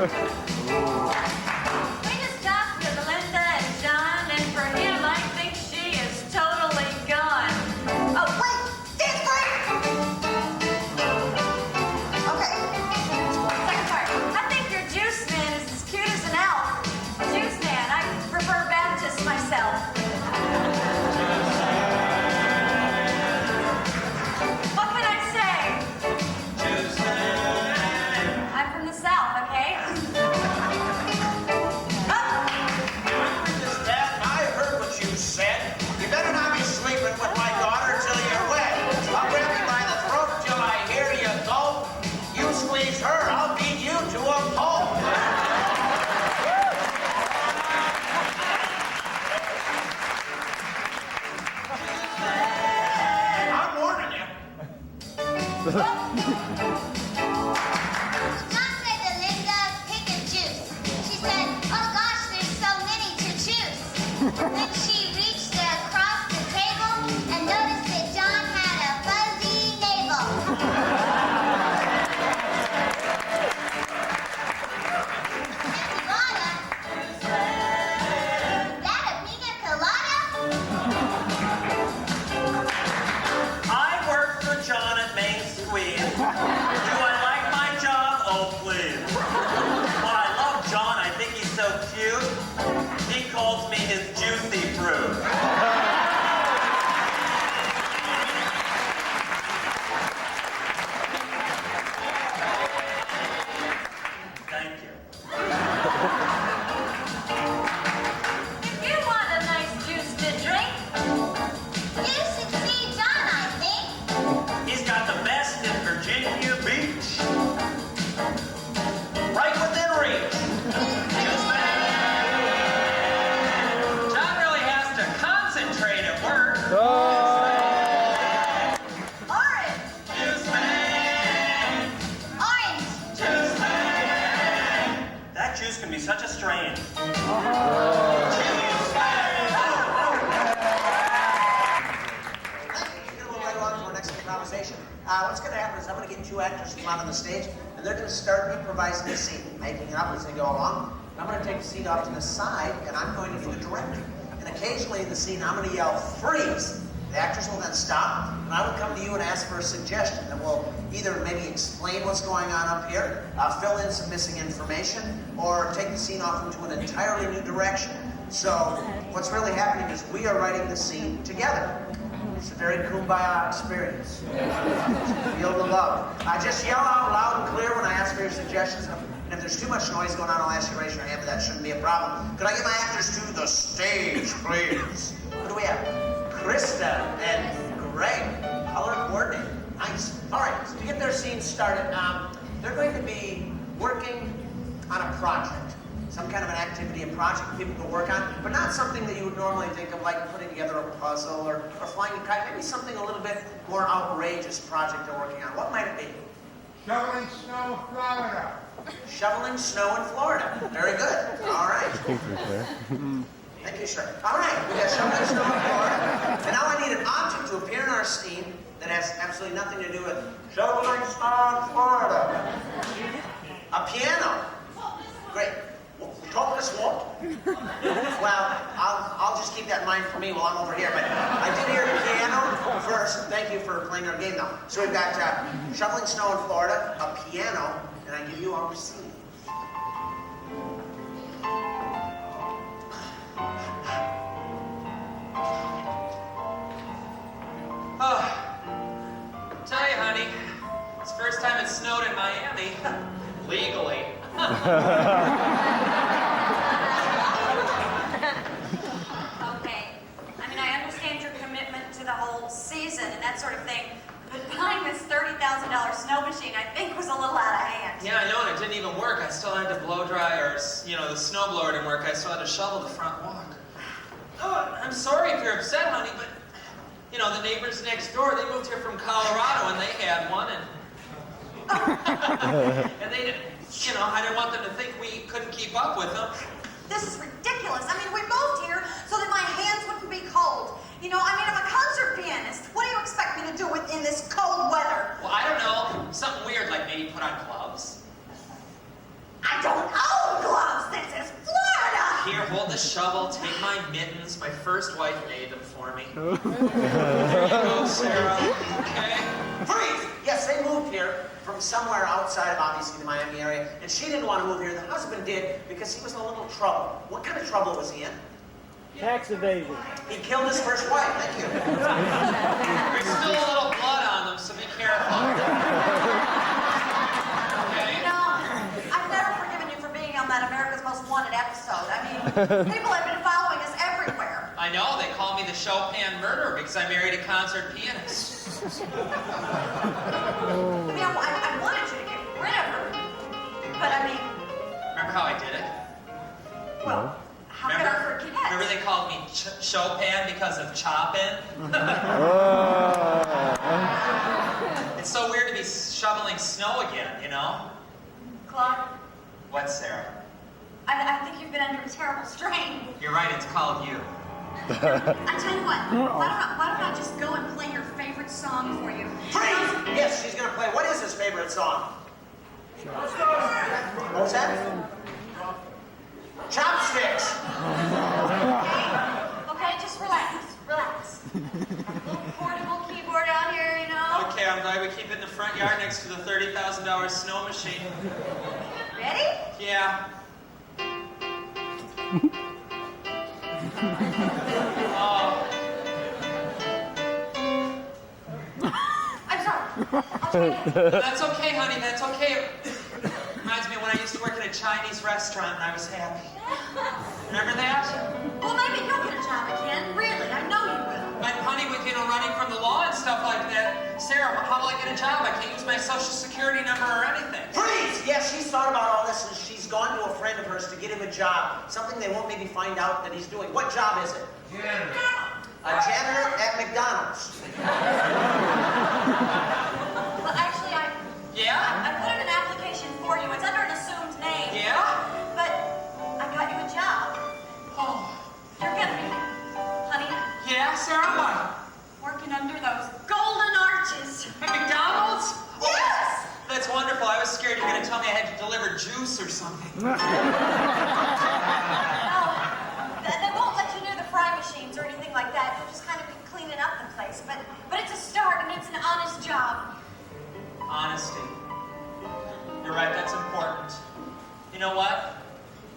just talked to Belinda and John, and for him, I think she is totally gone. Oh, wait! Dance break! Okay. Second part. I think your juice man is as cute as an elf. Juice man, I prefer Baptist myself. What can I say? Juice man. I'm from the South, okay? Dad, I heard what you said. You better not be sleeping with my daughter till you're wet. I'll grab you by the throat till I hear you go. You squeeze her, I'll beat you to a pulp. I'm warning you. John said to Linda, pick a juice. She said, oh gosh, there's so many to choose. Then she reached across the table and noticed that John had a fuzzy navel. Colada? That a pina colada? I work for John at Main Squeeze. Do I like my job? Oh, please. Well, I love John. I think he's so cute. He calls me his juicy fruit. Thank you. If you want a nice juice to drink, You should see John, I think. He's got the best in Virginia Beach. Right within reach. Juice man. John really has to concentrate at work. orange, Juice man. orange. Juice man. That juice can be such a strain. We'll go right along to our next improvisation. What's going to happen is I'm going to get two actors to come out on the stage, and they're going to start improvising the scene, making it up as they go along. And I'm going to take the seat off to the side, and I'm going to be the director. And occasionally in the scene, I'm going to yell, freeze! The actors will then stop, and I will come to you and ask for a suggestion. And we'll either maybe explain what's going on up here, fill in some missing information, or take the scene off into an entirely new direction. So what's really happening is we are writing the scene together. It's a very kumbaya experience. Feel the love. Just yell out loud and clear when I ask for your suggestions. And if there's too much noise going on, I'll ask you to raise your hand, but that shouldn't be a problem. Could I get my actors to the stage, please? Who do we have? Krista and Greg. Color coordinated. Nice. All right, so to get their scene started, they're going to be working on a project. Some kind of an activity and project people can work on, but not something that you would normally think of like putting together a puzzle or flying a kite. Maybe something a little bit more outrageous project they're working on. What might it be? Shoveling snow in Florida. Shoveling snow in Florida. Very good. All right. Thank you, sir. All right, we got shoveling snow in Florida. And now I need an object to appear in our scene that has absolutely nothing to do with shoveling snow in Florida. A piano. Great. Topless what? Well, I'll just keep that in mind for me while I'm over here. But I did hear piano first. Thank you for playing our game, though. So we've got shoveling snow in Florida, a piano, and I give you our scene. Oh, tell you, honey, it's the first time it snowed in Miami. Legally. Okay. I mean, I understand your commitment to the whole season and that sort of thing, but buying this $30,000 snow machine, I think, was a little out of hand. Yeah, I know, and it didn't even work. I still had to blow dry, or, the snowblower didn't work. I still had to shovel the front walk. Oh, I'm sorry if you're upset, honey, but, the neighbors next door, they moved here from Colorado, and they had one, and... and they didn't, I didn't want them to think we couldn't keep up with them. This is ridiculous. I mean, we moved here so that my hands wouldn't be cold. I'm a concert pianist. What do you expect me to do in this cold weather? Well, I don't know. Something weird, like maybe put on gloves. I don't the shovel, take my mittens. My first wife made them for me. There you go, Sarah. Okay? Freeze! Yes, they moved here from somewhere outside of, obviously, the Miami area, and she didn't want to move here. The husband did because he was in a little trouble. What kind of trouble was he in? Tax evasion. He killed his first wife. Thank you. There's still a little blood on them, so be careful. You know, I've never forgiven you for being on that America's Most Wanted episode. I mean, people have been following us everywhere. I know, they call me the Chopin murderer because I married a concert pianist. You know, I wanted you to get rid of her, but I mean... Remember how I did it? Well, how could I forget? Remember they called me Chopin because of chopping? It's so weird to be shoveling snow again, you know? Claude, What, Sarah? I think you've been under a terrible strain. You're right, it's called you. I tell you what, why don't I just go and play your favorite song for you? Freeze! Yes, she's going to play. What is his favorite song? What was that? Chopsticks! Okay, just relax. Relax. Little portable keyboard out here, you know. Okay, I'm glad we keep it in the front yard next to the $30,000 snow machine. Ready? Yeah. Oh. I'm sorry. That's okay, honey, that's okay. Reminds me of when I used to work at a Chinese restaurant and I was happy. Remember that? Well, maybe you'll get a job again. Really, I know you will. But honey, with, you know, running from the law and stuff like that, Sarah, how will I get a job? I can't use my social security number or anything. Freeze! Yes, she's thought about all this and she's gone to a friend of hers to get him a job. Something they won't maybe find out that he's doing. What job is it? Janitor. A janitor at McDonald's. Well, actually, I put in an application for you. It's under an assumed name. Yeah? But I got you a job. Oh. You're gonna be, honey. Yeah, Sarah, what? Working under those golden arches. At McDonald's? Yes! That's wonderful. I was scared you were going to tell me I had to deliver juice or something. No, they won't let you near the fry machines or anything like that. You'll just kind of be cleaning up the place. But it's a start and it's an honest job. Honesty. You're right, that's important. You know what?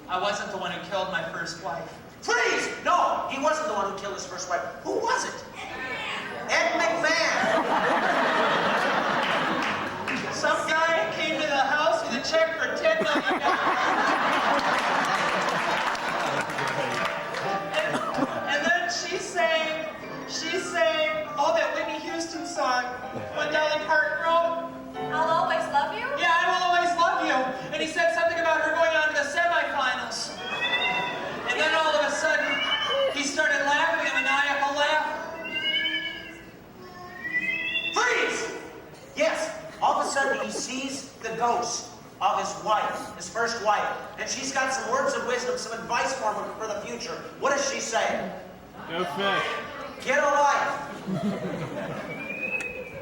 I wasn't the one who killed my first wife. Freeze! No, he wasn't the one who killed his first wife. Who was it? Ed McMahon. Some guy came to the house with a check for $10 million. And then she sang, oh, that Whitney Houston song, when Dolly Parton wrote. I'll always love you? Yeah, I will always love you. And he said something about her going on to the semifinals. And then all of a sudden, he started laughing a maniacal laugh. Freeze! Yes, all of a sudden he sees the ghost of his wife, his first wife. And she's got some words of wisdom, some advice for him for the future. What does she say? Go fish. Get a life.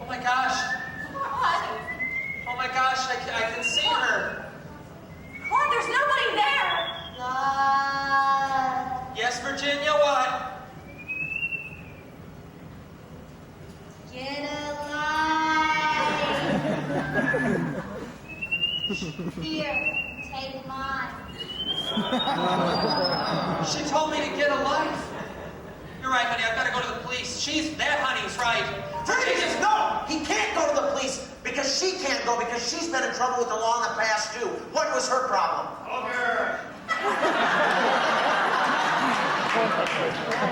Oh my gosh. What? Oh my gosh, I can see her. Claude, there's nobody there. Yes, Virginia, what? Get alive. Here, take mine. She told me to get a life. You're right, honey, I've got to go to the police. That honey's right. Freeze! No! He can't go to the police because she can't go because she's been in trouble with the law in the past too. What was her problem? Ogre.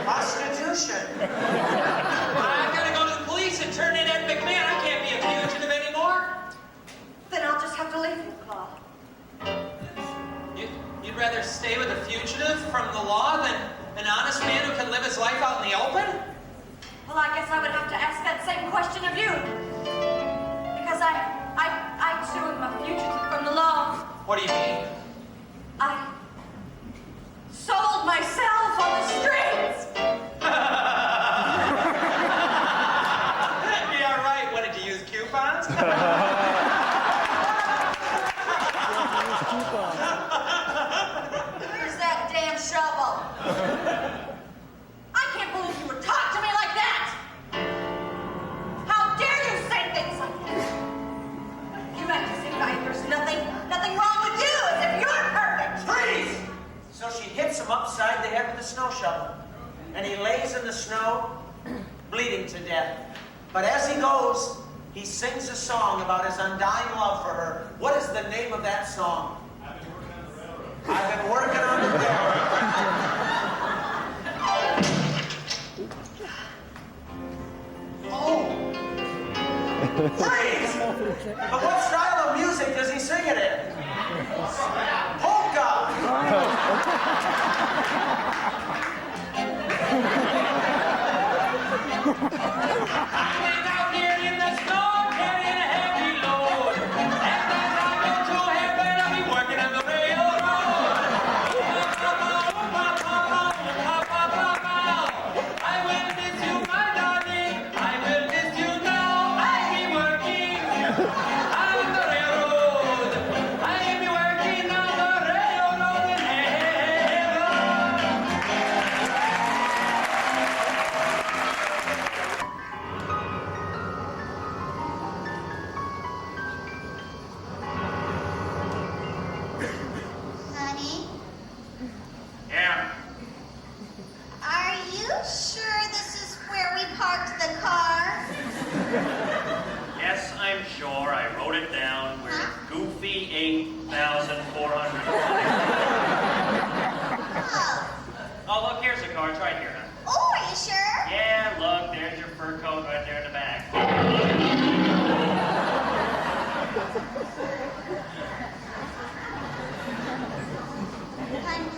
Prostitution. I've got to go to the police and turn in Ed McMahon. I can't be a fugitive anymore. Then I'll just have to leave you, Claude. You'd rather stay with a fugitive from the law than an honest man who can live his life out in the open? Well, I guess I would have to ask that same question of you. Because I too am a fugitive from the law. What do you mean? I sold myself on the streets. Yeah, right. What, did you use coupons? Where's that damn shovel? shovel, and he lays in the snow, bleeding to death. But as he goes, he sings a song about his undying love for her. What is the name of that song? I've been working on the railroad. Oh! Freeze! But what style of music does he sing it in? Polka! I'm out here in the snow carrying a heavy load. And as I go to heaven, I'll be working on the railroad. I will miss you, my darling. I will miss you now. I'll be working on the railroad. I'll be working on the railroad in heaven. Honey, Yeah. are you sure this is where we parked the car? Yes, I'm sure. I wrote it down. We're Goofy 8,400. Oh, look, here's the car. It's right here, huh? Oh, are you sure? Yeah, look, there's your fur coat right there in the back.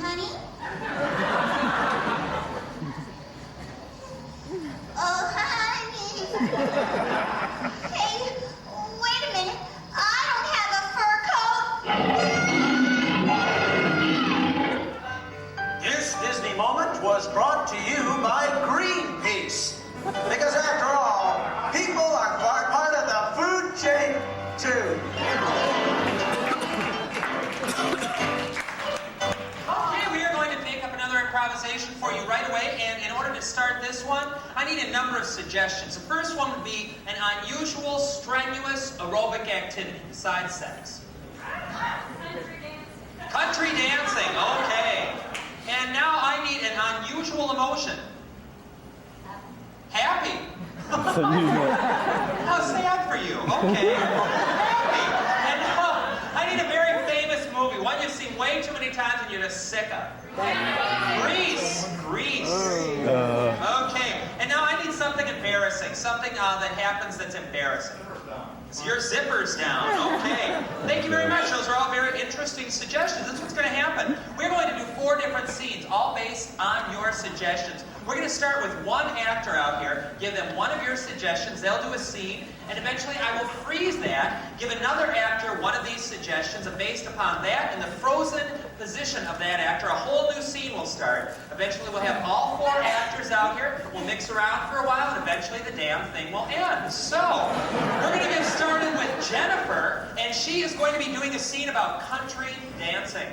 Honey? Oh, honey. Hey, wait a minute. I don't have a fur coat. This Disney moment was brought to you by Greenpeace. Because after all, people are part of the food chain, too. Okay, we are going to make up another improvisation for you right away, and in order to start this one, I need a number of suggestions. The first one would be an unusual, strenuous aerobic activity besides sex. Country dancing, okay. And now I need an unusual emotion. Happy. How sad for you, okay. Happy. And I need a very famous movie, one you've seen way too many times and you're just sick of. Grease. Okay, and now I need something embarrassing, something that happens that's embarrassing. So your zipper's down, okay. Thank you very much, those are all very interesting suggestions. That's what's gonna happen. We're going to do 4 different scenes, all based on your suggestions. We're gonna start with one actor out here, give them one of your suggestions, they'll do a scene, and eventually I will freeze that, give another actor one of these suggestions, and based upon that, in the frozen position of that actor, a whole new scene will start. Eventually we'll have all 4 actors out here, we'll mix around for a while, and eventually the damn thing will end. So, we're gonna get started with Jennifer, and she is going to be doing a scene about country dancing.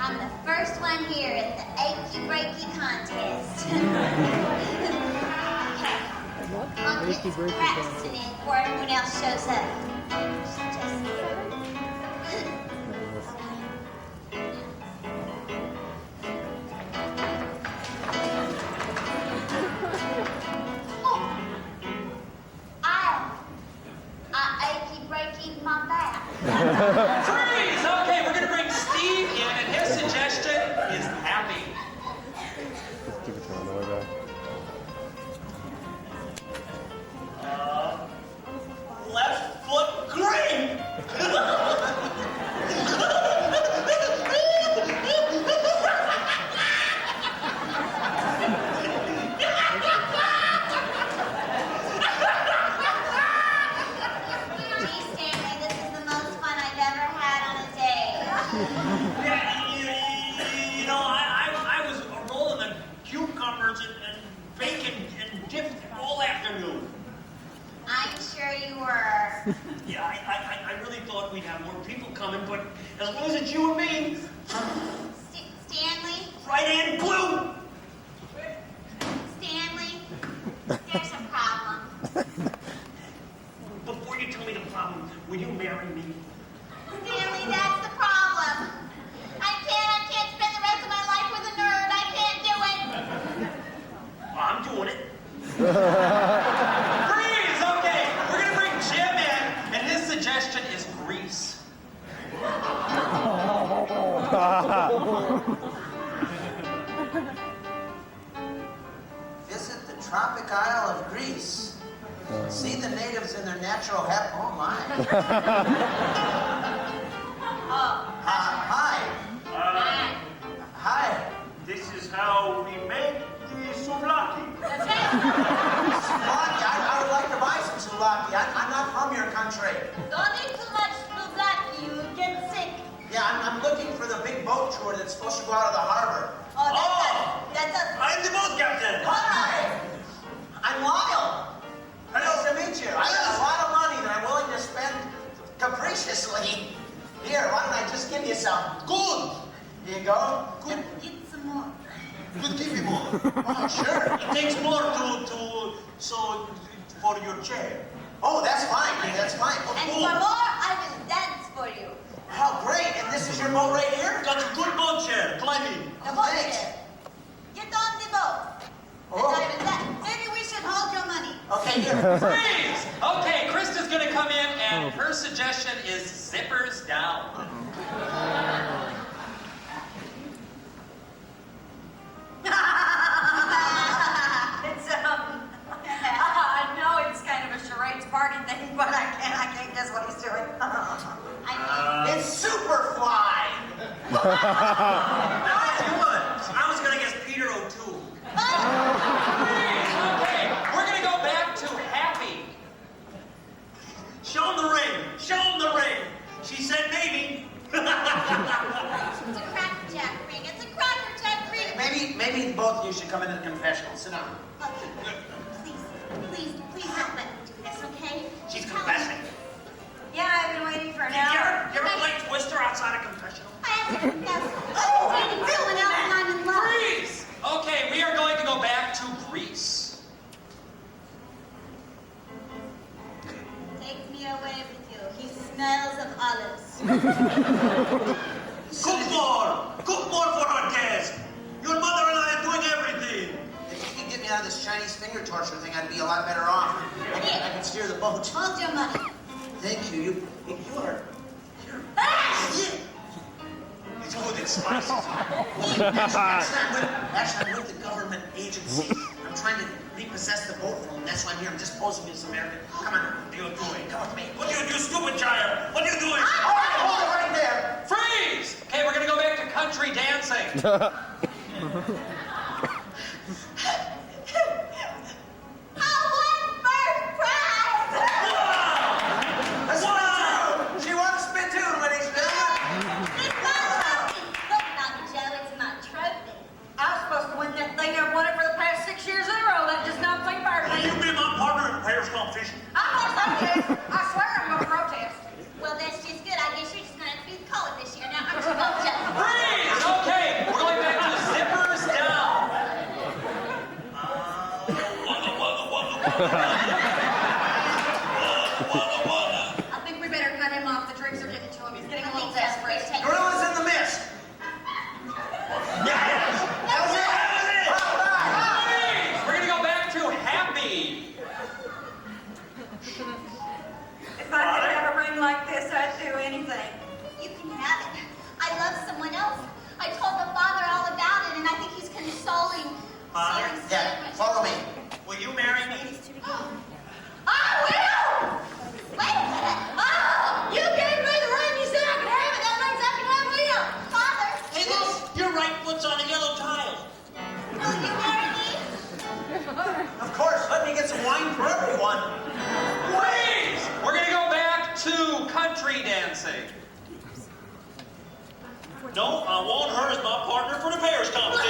I'm the first one here at the achy breaky contest. Okay. I'll get practicing it before everyone else shows up. Achy breaky my back. Freeze! Okay, we're going to bring Steve in, and his suggestion is happy. Give it to another guy. Left foot green! Gee, Stanley, this is the most fun I've ever had on a day. You know, I was rolling the cucumbers and bacon and dip all afternoon. I'm sure you were. Yeah, I really thought we'd have more people coming, but as long as it's you and me, Stanley? right and blue. Stanley? There's a problem. Before you tell me the problem, will you marry me? Stanley, Visit the tropic isle of Greece. See the natives in their natural habitat. Oh my. Hi. Hi. This is how we make the souvlaki. Souvlaki? I would like to buy some souvlaki. I'm not from your country. Don't eat too much souvlaki, you get sick. Yeah, I'm looking for the big boat tour that's supposed to go out of the harbor. That's us. I'm the boat captain. Hi. I'm Lyle. Nice to meet you. I got a lot of money that I'm willing to spend capriciously. Here, why don't I just give you some? Good. Here you go. Good. Eat some more. Good, give me more. Oh, sure. It takes more for your chair. Oh, that's fine. That's fine. Oh, And cool. for more, I will dance for you. Oh, great. And this is your boat right here? Got a good boat chair. Climb in. The boat Thanks. chair. Get on the boat. Oh. Maybe we should hold your money. Okay, here. Freeze! Okay, Krista's gonna come in, and her suggestion is zippers down. I know it's kind of a charades party thing, but I can't guess what he's doing. It's Superfly. I was gonna guess Peter O'Toole. Okay, we're gonna go back to Happy. Show him the ring. Show him the ring. She said maybe. It's a crackerjack ring. It's a crackerjack ring. Maybe both of you should come into the confessional. Sit down. Please don't let me do this, okay? She's confessing. Yeah, I've been waiting for an You hour. ever play Twister outside a confessional? I have to confess. I'm dating someone else and I'm in love. Freeze! Okay, we are going to go back to Greece. Take me away with you. He smells of olives. Cook more for our guest. Your mother and I are doing everything. If you could get me out of this Chinese finger torture thing, I'd be a lot better off. I can steer the boat. Hold your money. Thank you. You are. It's good. It's spicy. Actually, I'm with the government agency. I'm trying to repossess the boat from them. That's why I'm here. I'm just posing as American. Come on. What are you doing? Come with me. What are you doing, stupid child? What are you doing? All right, hold it right there. Freeze! Okay, we're gonna go back to country dancing. She wants to spin tune when he's done. Look, Dr. Joe, it's my trophy. I was supposed to win that thing. I've won it for the past 6 years in a row. That does not seem fair to Will me. you be my partner in the players competition? I'm going to protest. I swear I'm going to protest. Well, that's just good. I guess you're just going to have to be the caller this year. Now, aren't you both jealous? Freeze! Okay, we're going back to zippers down. I think we better cut him off. The drinks are getting to him. He's getting a little desperate. Gorillas in the mist. Yes! That was it. Freeze! We're gonna go back to Happy. If I could have a ring like this, I'd do anything. You can have it. I love someone else. I told the father all about it, and I think he's consoling. Father? Yeah, follow me. Will you marry me? I will! Wait a minute. Oh, you gave me the ring. You said I could have it. That means I can have Leo. Father. Hey, look! Your right foot's on a yellow tile. Will you marry me? Of course, let me get some wine for everyone. Freeze! We're gonna go back to country dancing. No, I want her as my partner for the pairs competition. I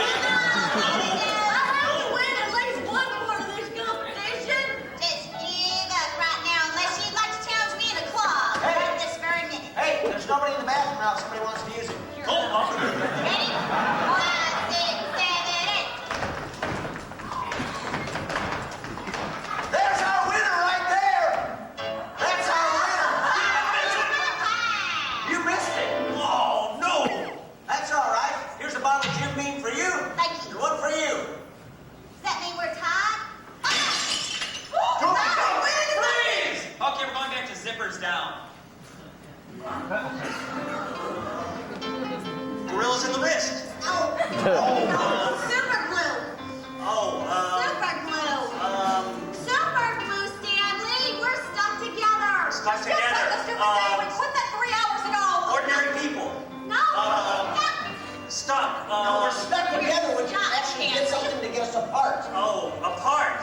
have to win at least one part of this competition. Just give up right now, unless you'd like to challenge me in a club. Right this very minute. Hey, there's nobody in the bathroom now if somebody wants to use it. Come on. Ready? 1, 6, 7, 8. There's our winner right there. That's our winner. You missed it. Oh, no! That's all right. Here's a bottle of Jim Beam for you. Thank you. And one for you. Does that mean we're tied? Go, go. Freeze! Okay, we're going back to zippers down. Gorillas in the wrist. Super glue. Super glue. Super glue, Stanley. We're stuck together. Stuck together. We quit that 3 hours ago. Ordinary people. No. Stuck. No, we're stuck together, which actually did something to get us apart. Oh, apart.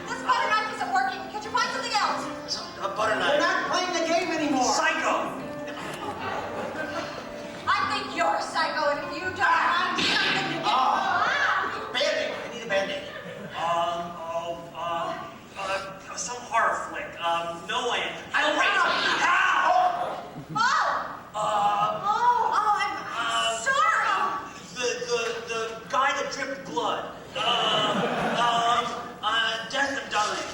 This butter knife isn't working. Could you find something else? A butter knife. We're not playing the game anymore. Psycho. I think you're a psycho, and if you don't find something to get Band-Aid. I need a Band-Aid. Some horror flick. No way. I'm sorry. The guy that dripped blood. Death and dying.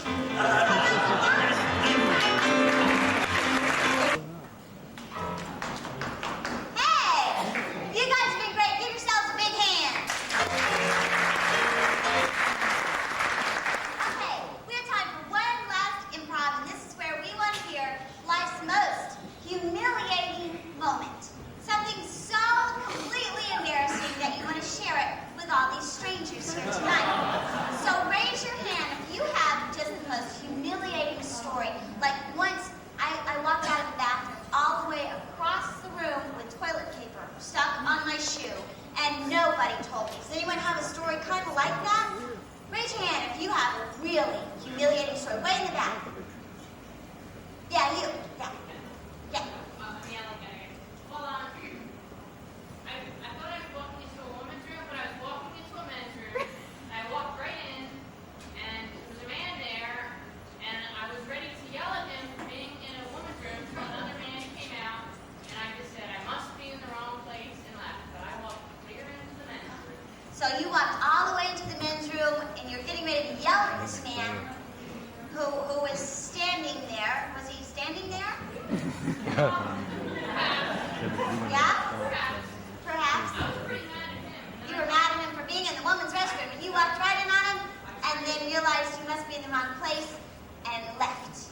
Hey, you guys have been great. Give yourselves a big hand. Okay, we have time for one last improv, and this is where we want to hear life's most humiliating moment. Something so completely embarrassing that you want to share it with all these strangers here tonight. So raise your hand if you have just the most humiliating story. Like once I walked out of the bathroom all the way across the room with toilet paper stuck on my shoe, and nobody told me. Does anyone have a story kind of like that? Raise your hand if you have a really humiliating story. Way in the back. Yeah, you. Yeah. Yeah. Hold on. I thought I was walking into a woman's room, but I was walking into a men's room. I walked right in, and there was a man there, and I was ready to yell at him for being in a woman's room, so another man came out, and I just said, I must be in the wrong place, and left. But I walked clear into the men's room. So you walked all the way into the men's room, and you're getting ready to yell at this man who was standing there. Was he standing there? Yeah? Perhaps. You were mad at him for being in the woman's restroom, and you walked right in on him, and then realized you must be in the wrong place, and left.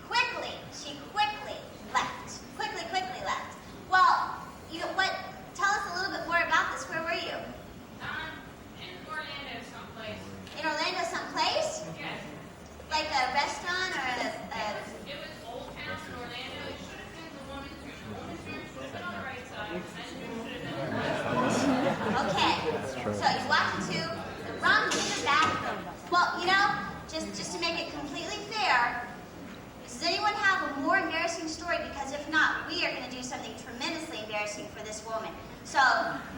Quickly. She quickly left. Quickly left. Well, you know what? Tell us a little bit more about this. Where were you? In Orlando someplace. In Orlando someplace? Yes. Like a restaurant or a... It was Old Town in Orlando. It should have been the woman's room. The woman's room should have been on the right side. The men's room should have been on the left side. Okay. So you walked into the wrong gender bathroom. Well, you know, just to make it completely fair, does anyone have a more embarrassing story? Because if not, we are going to do something tremendously embarrassing for this woman. So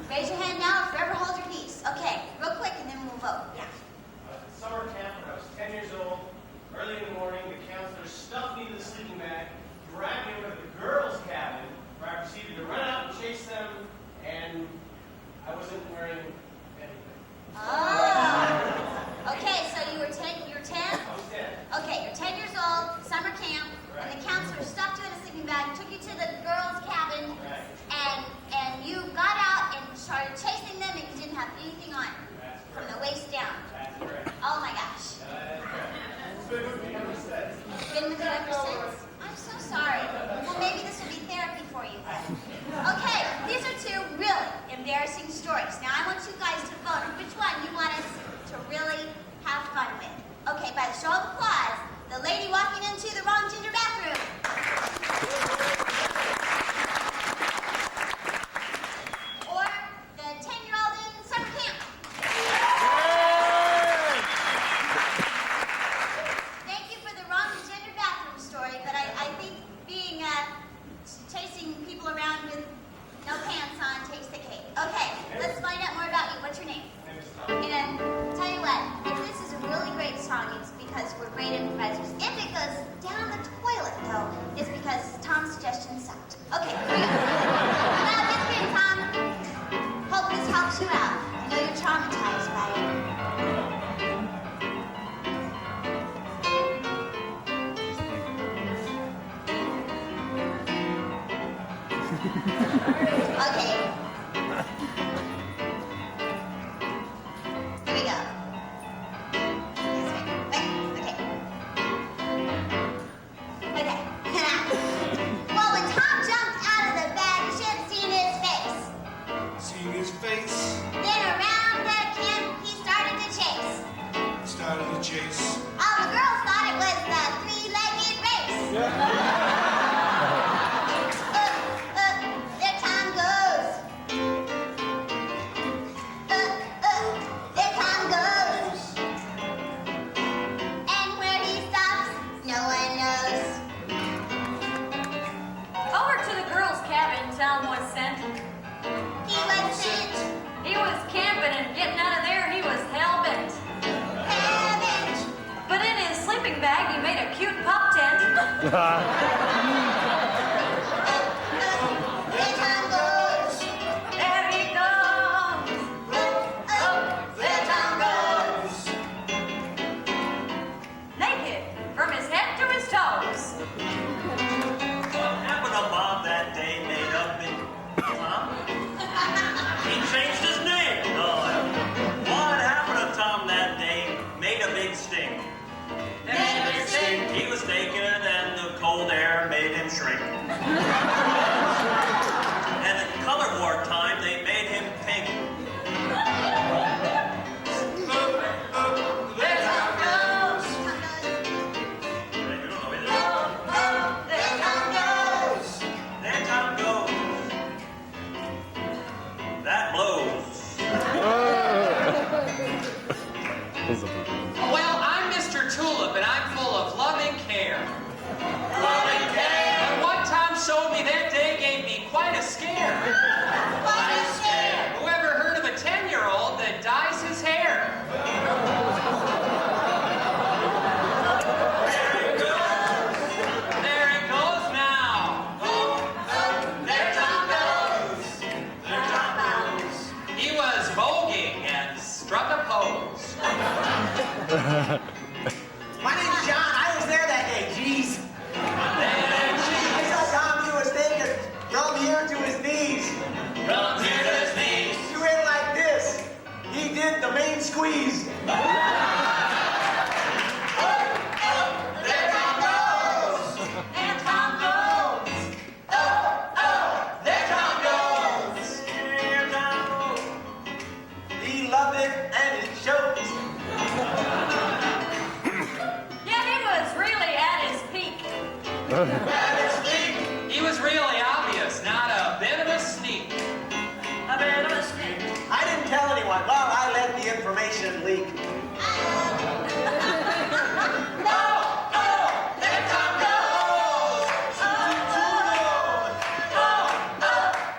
raise your hand now, forever hold your peace. Okay, real quick, and then we'll vote. Yeah. Summer camp when I was 10 years old. Early in the morning, the counselor stuffed me in the sleeping bag, dragged me over to the girls' cabin, where I proceeded to run out and chase them, and I wasn't wearing anything. Oh. Okay, so you were 10? You're 10? I was 10. Okay, you're 10 years old, summer camp, and the counselor stuffed you in a sleeping bag, took you to the girls' cabin, and you got out and started chasing them, and you didn't have anything on from the waist down. That's correct. Oh my gosh. It's been with me ever since. Been with you ever since? I'm so sorry. Well, maybe this will be therapy for you then. Okay, these are two really embarrassing stories. Now, I want you guys to vote on which one you want us to really have fun with. Okay, by the show of applause, the lady walking into the wrong gender bathroom. Or the 10-year-old in summer camp. There he goes. There Tom goes. Naked from his head to his toes. What happened to Bob that day made up in... Huh? He changed his name. Oh, what happened to Tom that day made a big stink. He was naked and the cold air made him shrink. And at color war time, they made him pink. There Tom goes. There Tom goes. There Tom goes. That blows. Well, I'm Mr. Tulip, and I'm full of loving care. Loving care. And what Tom showed me that day gave me quite a scare. Quite a scare. Whoever heard of a 10-year-old that dyes his hair? There he goes now. There Tom goes. There Tom goes. He was voguing and struck a pose. My name's John. I was there that day. Jeez. I saw Tom do his thing and from here to his knees. From here to his knees. You went like this. He did the main squeeze. There Tom goes. There Tom goes. There Tom goes. There Tom goes. He loved it and it shows. Yeah, he was really at his peak. He was really obvious, not a bit of a sneak. A bit of a sneak. I didn't tell anyone. Well, I let the information leak. There Tom goes.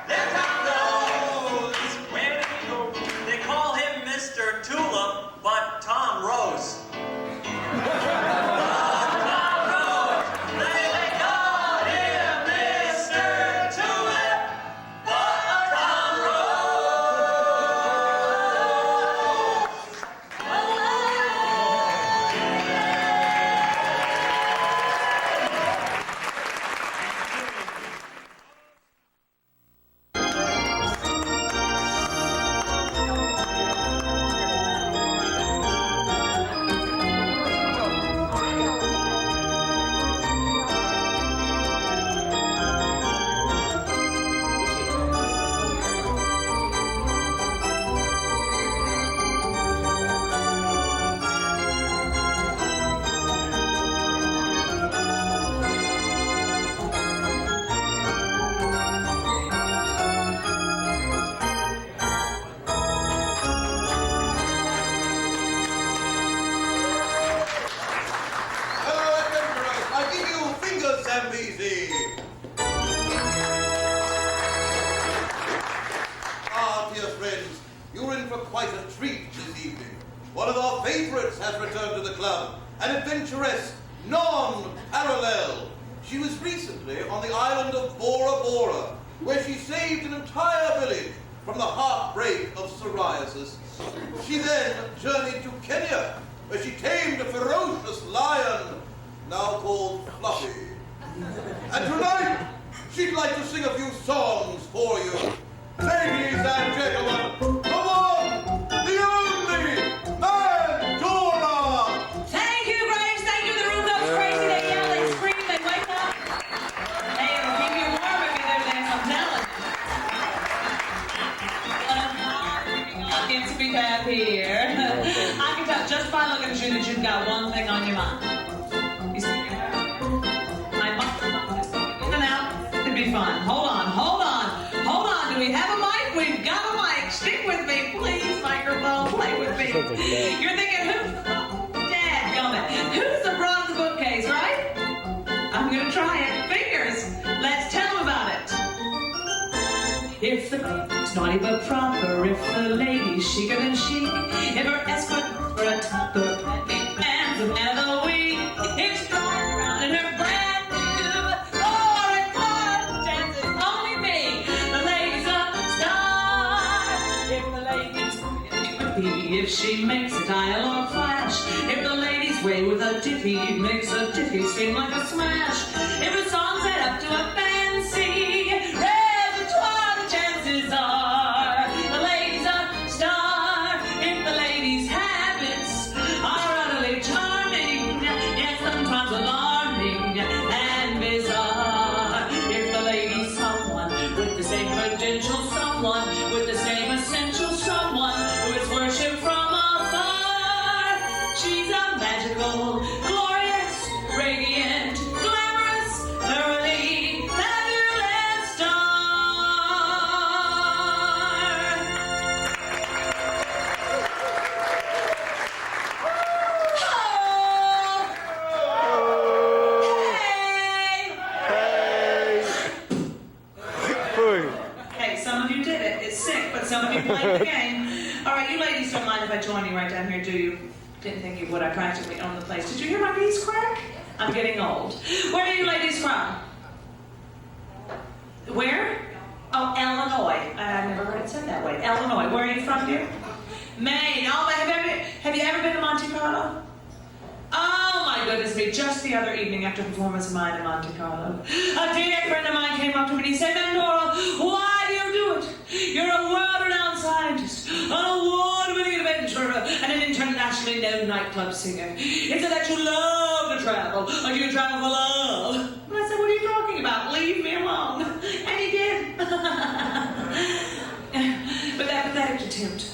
There Tom goes. Where did he go? They call him Mr. Tulip, but Tom Rose. Tom Rose. They call him Mr. Tulip, but Tom quite a treat this evening. One of our favorites has returned to the club, an adventuress non-parallel. She was recently on the island of Bora Bora, where she saved an entire village from the heartbreak of psoriasis. She then journeyed to Kenya, where she tamed a ferocious lion, now called Fluffy. And tonight, she'd like to sing a few songs for you. Ladies and gentlemen, the one, the only, Mandora! Thank you, Graves. Thank you. The room goes crazy. They yell, they scream, they wake up. Hey, it'll keep you warm if you're there, I'm telling you. It's be bad here. I can tell just by looking at you that you've got one thing on your mind. You see, my mind is in and out. It'd be fun. Hold on, hold on, hold on. Do we have a mic? We've got a mic. Stick with me, please. Microphone, play with me. You're thinking, who's the dadgummit? Who's the bronze bookcase, right? I'm gonna try it. Fingers. Let's tell them about it. If the it's naughty but proper, if the lady's chicer than chic, if her escort for a topper, hands of the week, it's dry around in her brand if she makes a dialogue flash. If the lady's way with a ditty makes a ditty seem like a smash. If a song's set up to a fancy repertoire, the chances are the lady's a star. If the lady's habits are utterly charming, yet sometimes alarming and bizarre. If the lady's someone with the same credentials, someone with the same essential, someone who is worshipped from afar, she's a magical, glorious, radiant, glamorous, thoroughly fabulous star. Hey, some of you did it. It's sick, but some of you played the game. All right, you ladies don't mind if I join you right down here, do you? Didn't think you would. I practically own the place. Did you hear my knees crack? I'm getting old. Where are you ladies from? Where? Oh, Illinois. I've never heard it said that way. Illinois. Where are you from, dear? Maine. Oh, have you ever been to Monte Carlo? Oh my goodness me, just the other evening after performance of mine in Monte Carlo, a dear friend of mine came up to me and he said, Nora, why do you do it? You're a world-renowned scientist, an award-winning adventurer, and an internationally known nightclub singer. Is it that you love to travel, or do you travel for love? And I said, what are you talking about? Leave me alone. And he did. But that pathetic attempt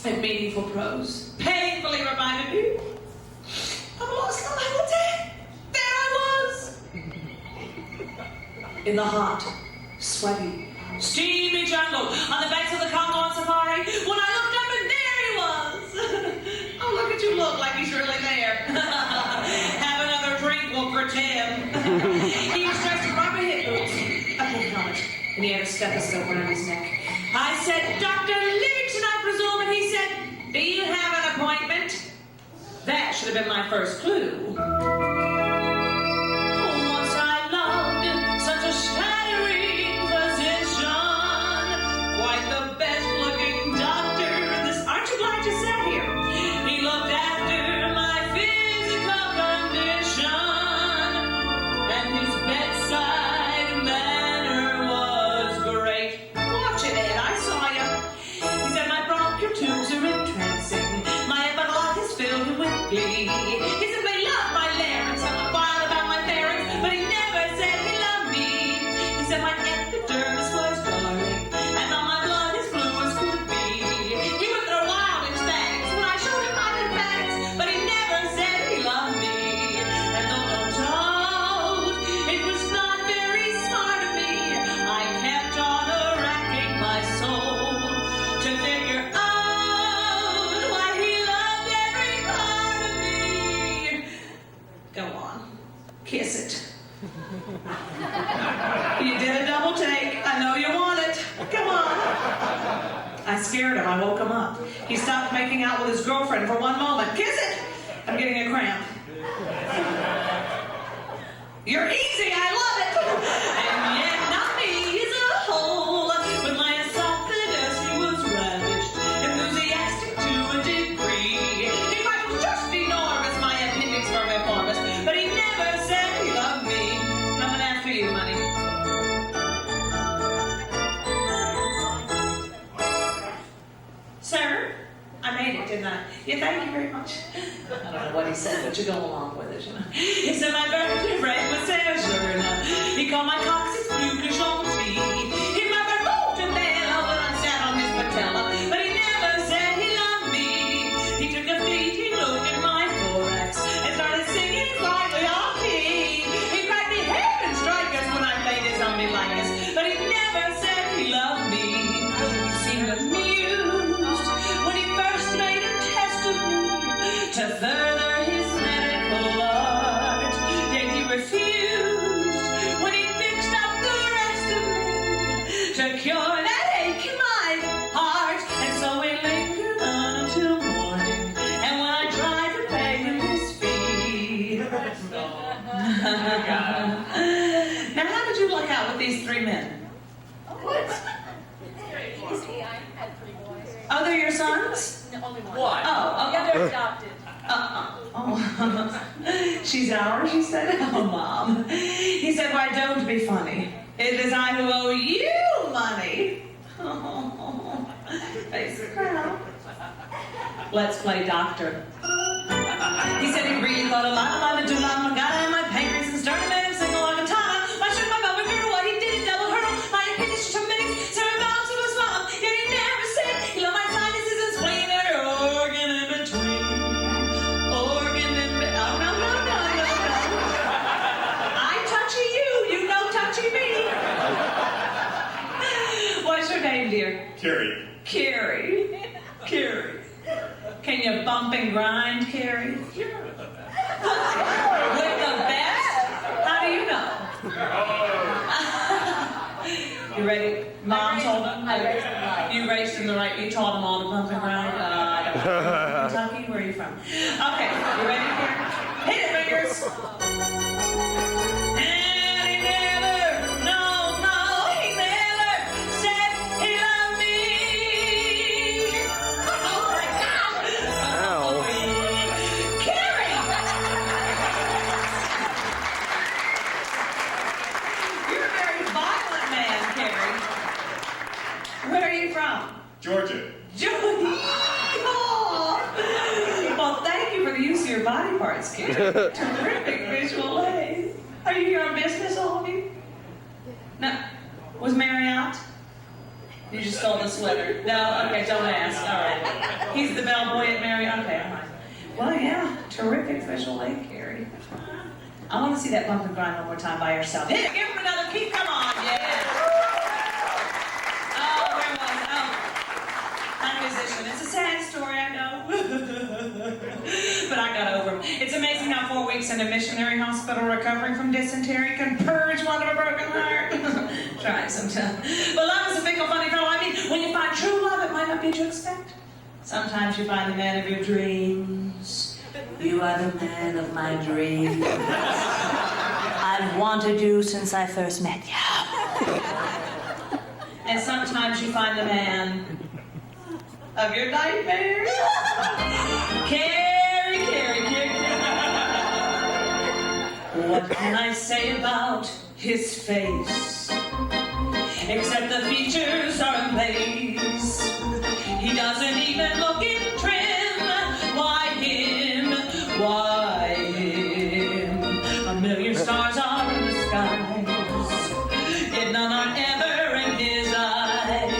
at meaningful prose painfully reminded me I've lost my liberty. There I was. In the hot, sweaty, steamy jungle on the banks of the Congo on safari. When I looked up and there he was. Oh, look at you look like he's really there. Have another drink, we'll pretend. He was dressed in rubber hip boots, a pink helmet, and he had a stethoscope around his neck. I said, Dr. Livingston, I presume, and he said, do you have an appointment? That should have been my first clue. Oh, once I loved such a shattering physician, quite the best-looking doctor in this. Aren't you glad you sat here? He looked after my physical condition, and his bedside manner was great. Watch it, Ed. I saw you. He said my bronchial tubes are entrancing. My Backlot is filled with glee. He simply loved my larynx. I'm wild about my pharynx, but he never said he loved me. He said my epidermis was darling, and all my blood as blue as could be. He went through wild ecstatics when I showed him my lymphatics, but he never said he loved me. And though no doubt it was not very smart of me, I kept on racking my soul to figure out why he loved every part of me. Go on. Kiss it. You did a double take. I know you want it. Come on. I scared him. I woke him up. He stopped making out with his girlfriend for one moment. Kiss it. I'm getting a cramp. You're easy. I love it. And yet not me as a whole. With my esophagus, he was ravished, enthusiastic to a degree. He might was just enormous, my appendix vermiformis, but he never said he loved me. Coming after you, honey. Sir, I made it, didn't I? Yeah, thank you very much. I don't know what he said, but you go along with it, you know. He said my vertebrae was there, sure enough. He called my coccyx blue tea. He remembered moved and bella when I sat on his patella, but he never said he loved me. He took a fleeting look at my thorax and started singing slightly off key. He cried me heaven strike us when I played his zombie likeness, but he never said he loved me. He seemed amused when he first made a test of me to further his medical art. Yet he refused when he fixed up the rest of me to cure that ache in my heart. And so we lingered on until morning, and when I tried to pay him his fee. Now how did you luck out with these three men? What? Easy. I had 3 boys. Oh, they're your sons? No, only one. What? Oh, The okay. other adopted. Oh. She's ours, she said. Oh, Mom. He said, why don't be funny? It is I who owe you money. Oh, face the crowd. Let's play doctor. He said he breathed out a lot of lava, too long, got in my pancreas and started made him sing along a tana. My shirt, my velvet girdle, what he did, double hurdle. My appendix, tremendous, cerebellum to a swallow. Yet he never said, he loved my sinuses and spleen and organ in between. Organ in between. Oh, no. I touchy you, you know touchy me. What's your name, dear? Carrie. Carrie. Can you bump and grind, Carrie? With the best? How do you know? You ready? Mom told him. You raised him the right. You taught him all the bump and grind. Kentucky. Where are you from? Okay. You ready, Carrie? Hit it, fingers. Georgia. Well, thank you for the use of your body parts, Carrie. Terrific visual aid. Are you here on business, all of you? No. Was Mary out? You just stole the sweater. No? Okay, don't ask. All right. He's the bellboy at Mary. Okay, all right. Well, yeah, terrific visual aid, Carrie. I want to see that bump and grind one more time by yourself. Hit it. Give him another kick. Come on, yeah. Musician. It's a sad story, I know. But I got over him. It's amazing how 4 weeks in a missionary hospital recovering from dysentery can purge one of a broken heart. Try it sometime. But love is a fickle, funny fellow. I mean, when you find true love, it might not be what you expect. Sometimes you find the man of your dreams. You are the man of my dreams. I've wanted you since I first met you. And sometimes you find the man of your nightmares. Carrie. What can I say about his face? Except the features are in place. He doesn't even look in trim. Why him? A million stars are in the skies, yet none are ever in his eyes.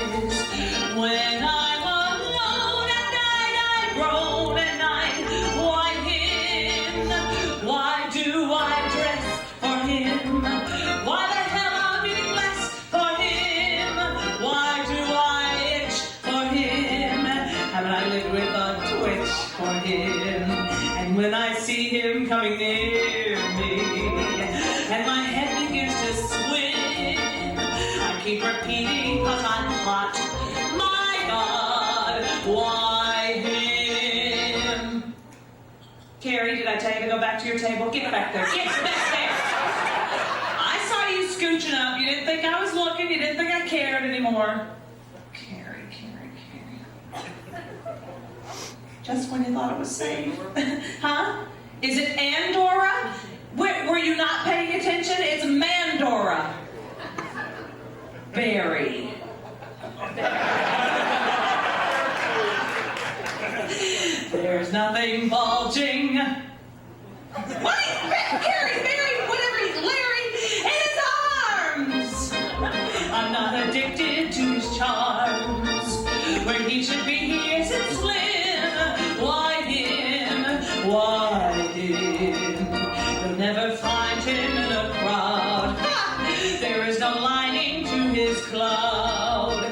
When I'm alone at night, I groan at night. Why him? Why do I dress for him? Why the hell I'm eating less for him? Why do I itch for him? Haven't I lived with a twitch for him? And when I see him coming near me, and my head begins to swim, I keep repeating 'cause I'm hot. My God, why him? Carrie, did I tell you to go back to your table? Get back there. Get back there. I saw you scooching up. You didn't think I was looking. You didn't think I cared anymore. Carrie. Just when you thought it was safe. Huh? Is it Andorra? Were you not paying attention? It's Mandora. Barry. There's nothing bulging. What? Carrie, Barry, whatever he's Larry, in his arms. I'm not addicted to his charms. Where he should be, he isn't slim. Why him? Why him? You'll never find him in a crowd. Ha! There is no lining to his cloud.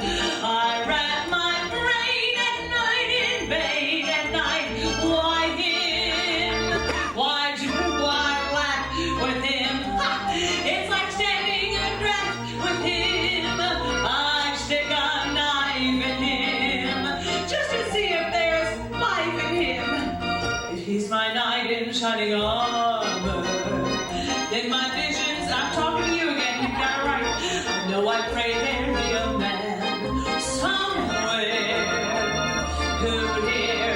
I wrap my brain at night in vain at night. Why him? Why laugh with him? Ha! It's like standing adrift with him. I stick a knife in him just to see if there's life in him. If he's my knight in shining armor, then my visions, I'm talking to you again, you got it right. I know I pray there be a man somewhere who'd hear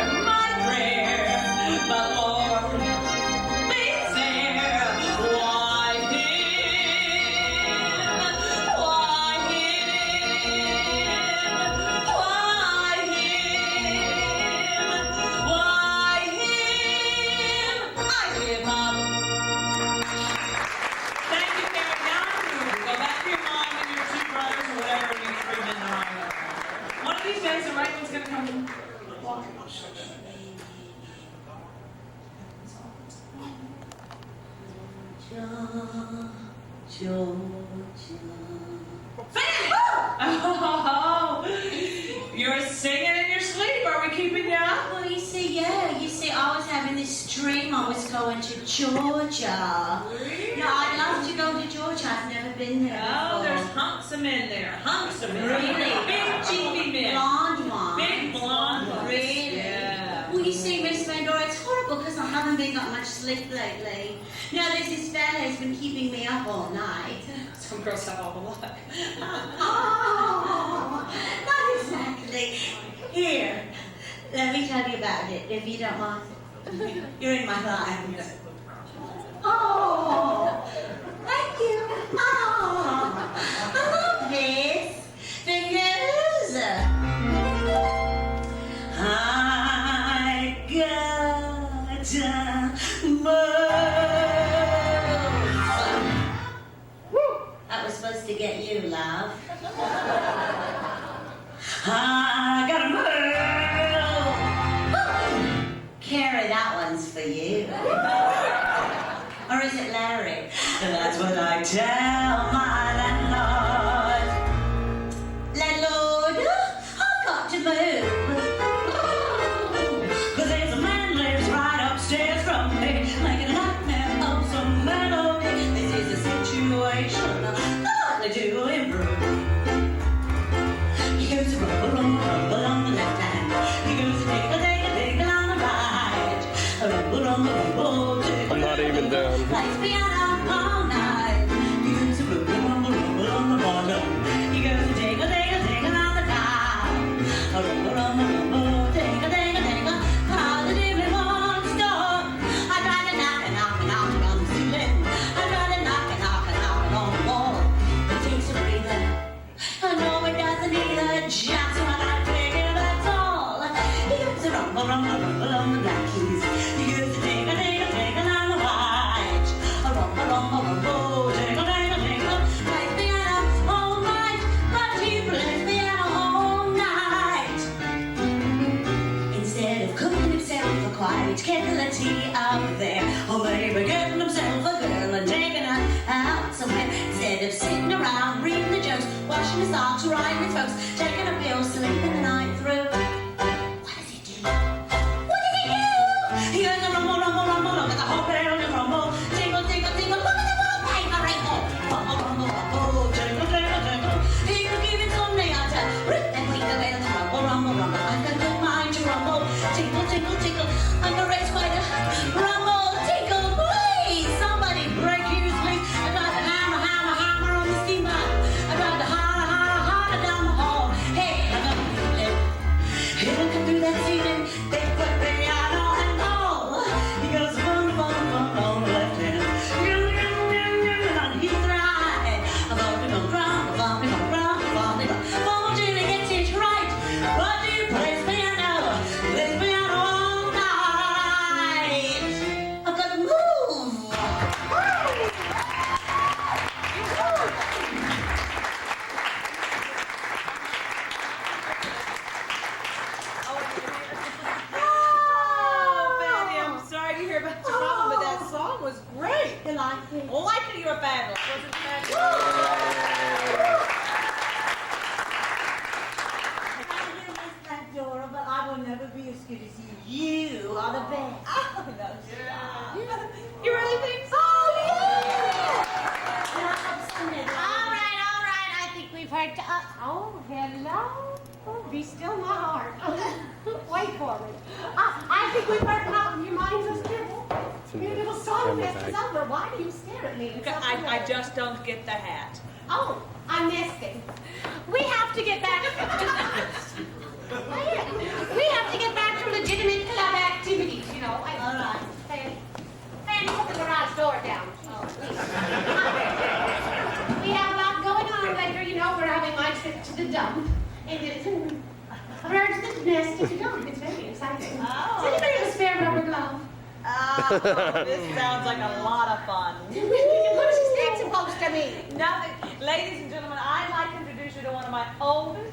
Oh, you're singing in your sleep. Are we keeping you up? Well, you see, yeah. You see, I was having this dream I was going to Georgia. Really? No, I'd love to go to Georgia. I've never been there Oh, before. there's hunks of men there. Hunks of men. Really? Big cheeky men. Blonde ones. Big blonde ones. Really? Yeah. Well, you see, Miss Pandora, it's horrible because I haven't been got much sleep lately. Now, there's this fella who's been keeping me up all night. Some girls have all the luck. Oh, not exactly. Here, let me tell you about it, if you don't mind. You're in my life. Oh, thank you. Oh, I love this because I got move. That was supposed to get you, love. I gotta move. Carrie, that one's for you. Or is it Larry? That's what I tell my landlord. Landlord, I've got to move. 'Cause there's a man lives right upstairs from me, making a nightmare of some melody. This is a situation hardly to improve. He goes to rumble on the left hand. He goes to take a on the right. Rumble on the rumble. I'm not even down. Plays piano all night. He goes to rumble on the bottom. He goes to take a on the top. Rumble on the rumble. Take a positively won't stop. I try to knock on the ceiling. I try to knock on the wall. It takes a breather. I know it doesn't either. Just what I figure, that's all. He goes to rumble on the black keys. He goes to take a on the white. A rumble, take a plays piano all night. But he plays piano all night. Instead of cooking himself a quiet kettle of tea out there, or maybe getting himself a girl and taking her out somewhere. Instead of sitting around reading the jokes, washing his socks, riding his folks, taking a pill, sleeping the night through. What does he do? He goes to rumble, look at the whole barrel and rumble. Tingle, look at the wallpaper rainbow. Rumble, tingle. He could give it some nails, rip and wait the way to rumble. I've got a good mind to rumble. Tingle. I'm a race fighter. Rumble, tingle, please. Somebody break his legs. I tried to hammer on the steamer. I tried to holler down the hall. Hey, I got a feeling. He'll come through that ceiling. They put piano and all. He goes boom on the left hand. On his right. Bumping on ground. Till he gets it right. But he plays piano all night. I've got to move. Oh, Betty, I'm sorry to hear about your problem, but that song was great. You like it? Well, like it, you were fabulous. Wasn't it fabulous? Dora, but I will never be as good as you. You are the best. Oh, no, You really think so? Oh, yeah! All right. I think we've heard. Oh, hello. Oh, be still my heart. Wait for me. I think we've heard enough of your minds as careful. Your little song fest is over. Why do you stare at me? I just don't get the hat. Oh, I missed it. We have to get back. We have to get back to legitimate club activities, you know. All right. Fanny, put the garage door down. Oh, please. We have a lot going on later, you know. We're having my trip to the dump. And it's bird's nest to the dump. It's very exciting. Oh. Does anybody have a spare rubber glove? Oh, this sounds like a lot of fun. What is that supposed to mean? Nothing. Ladies and gentlemen, I'd like to introduce you to one of my oldest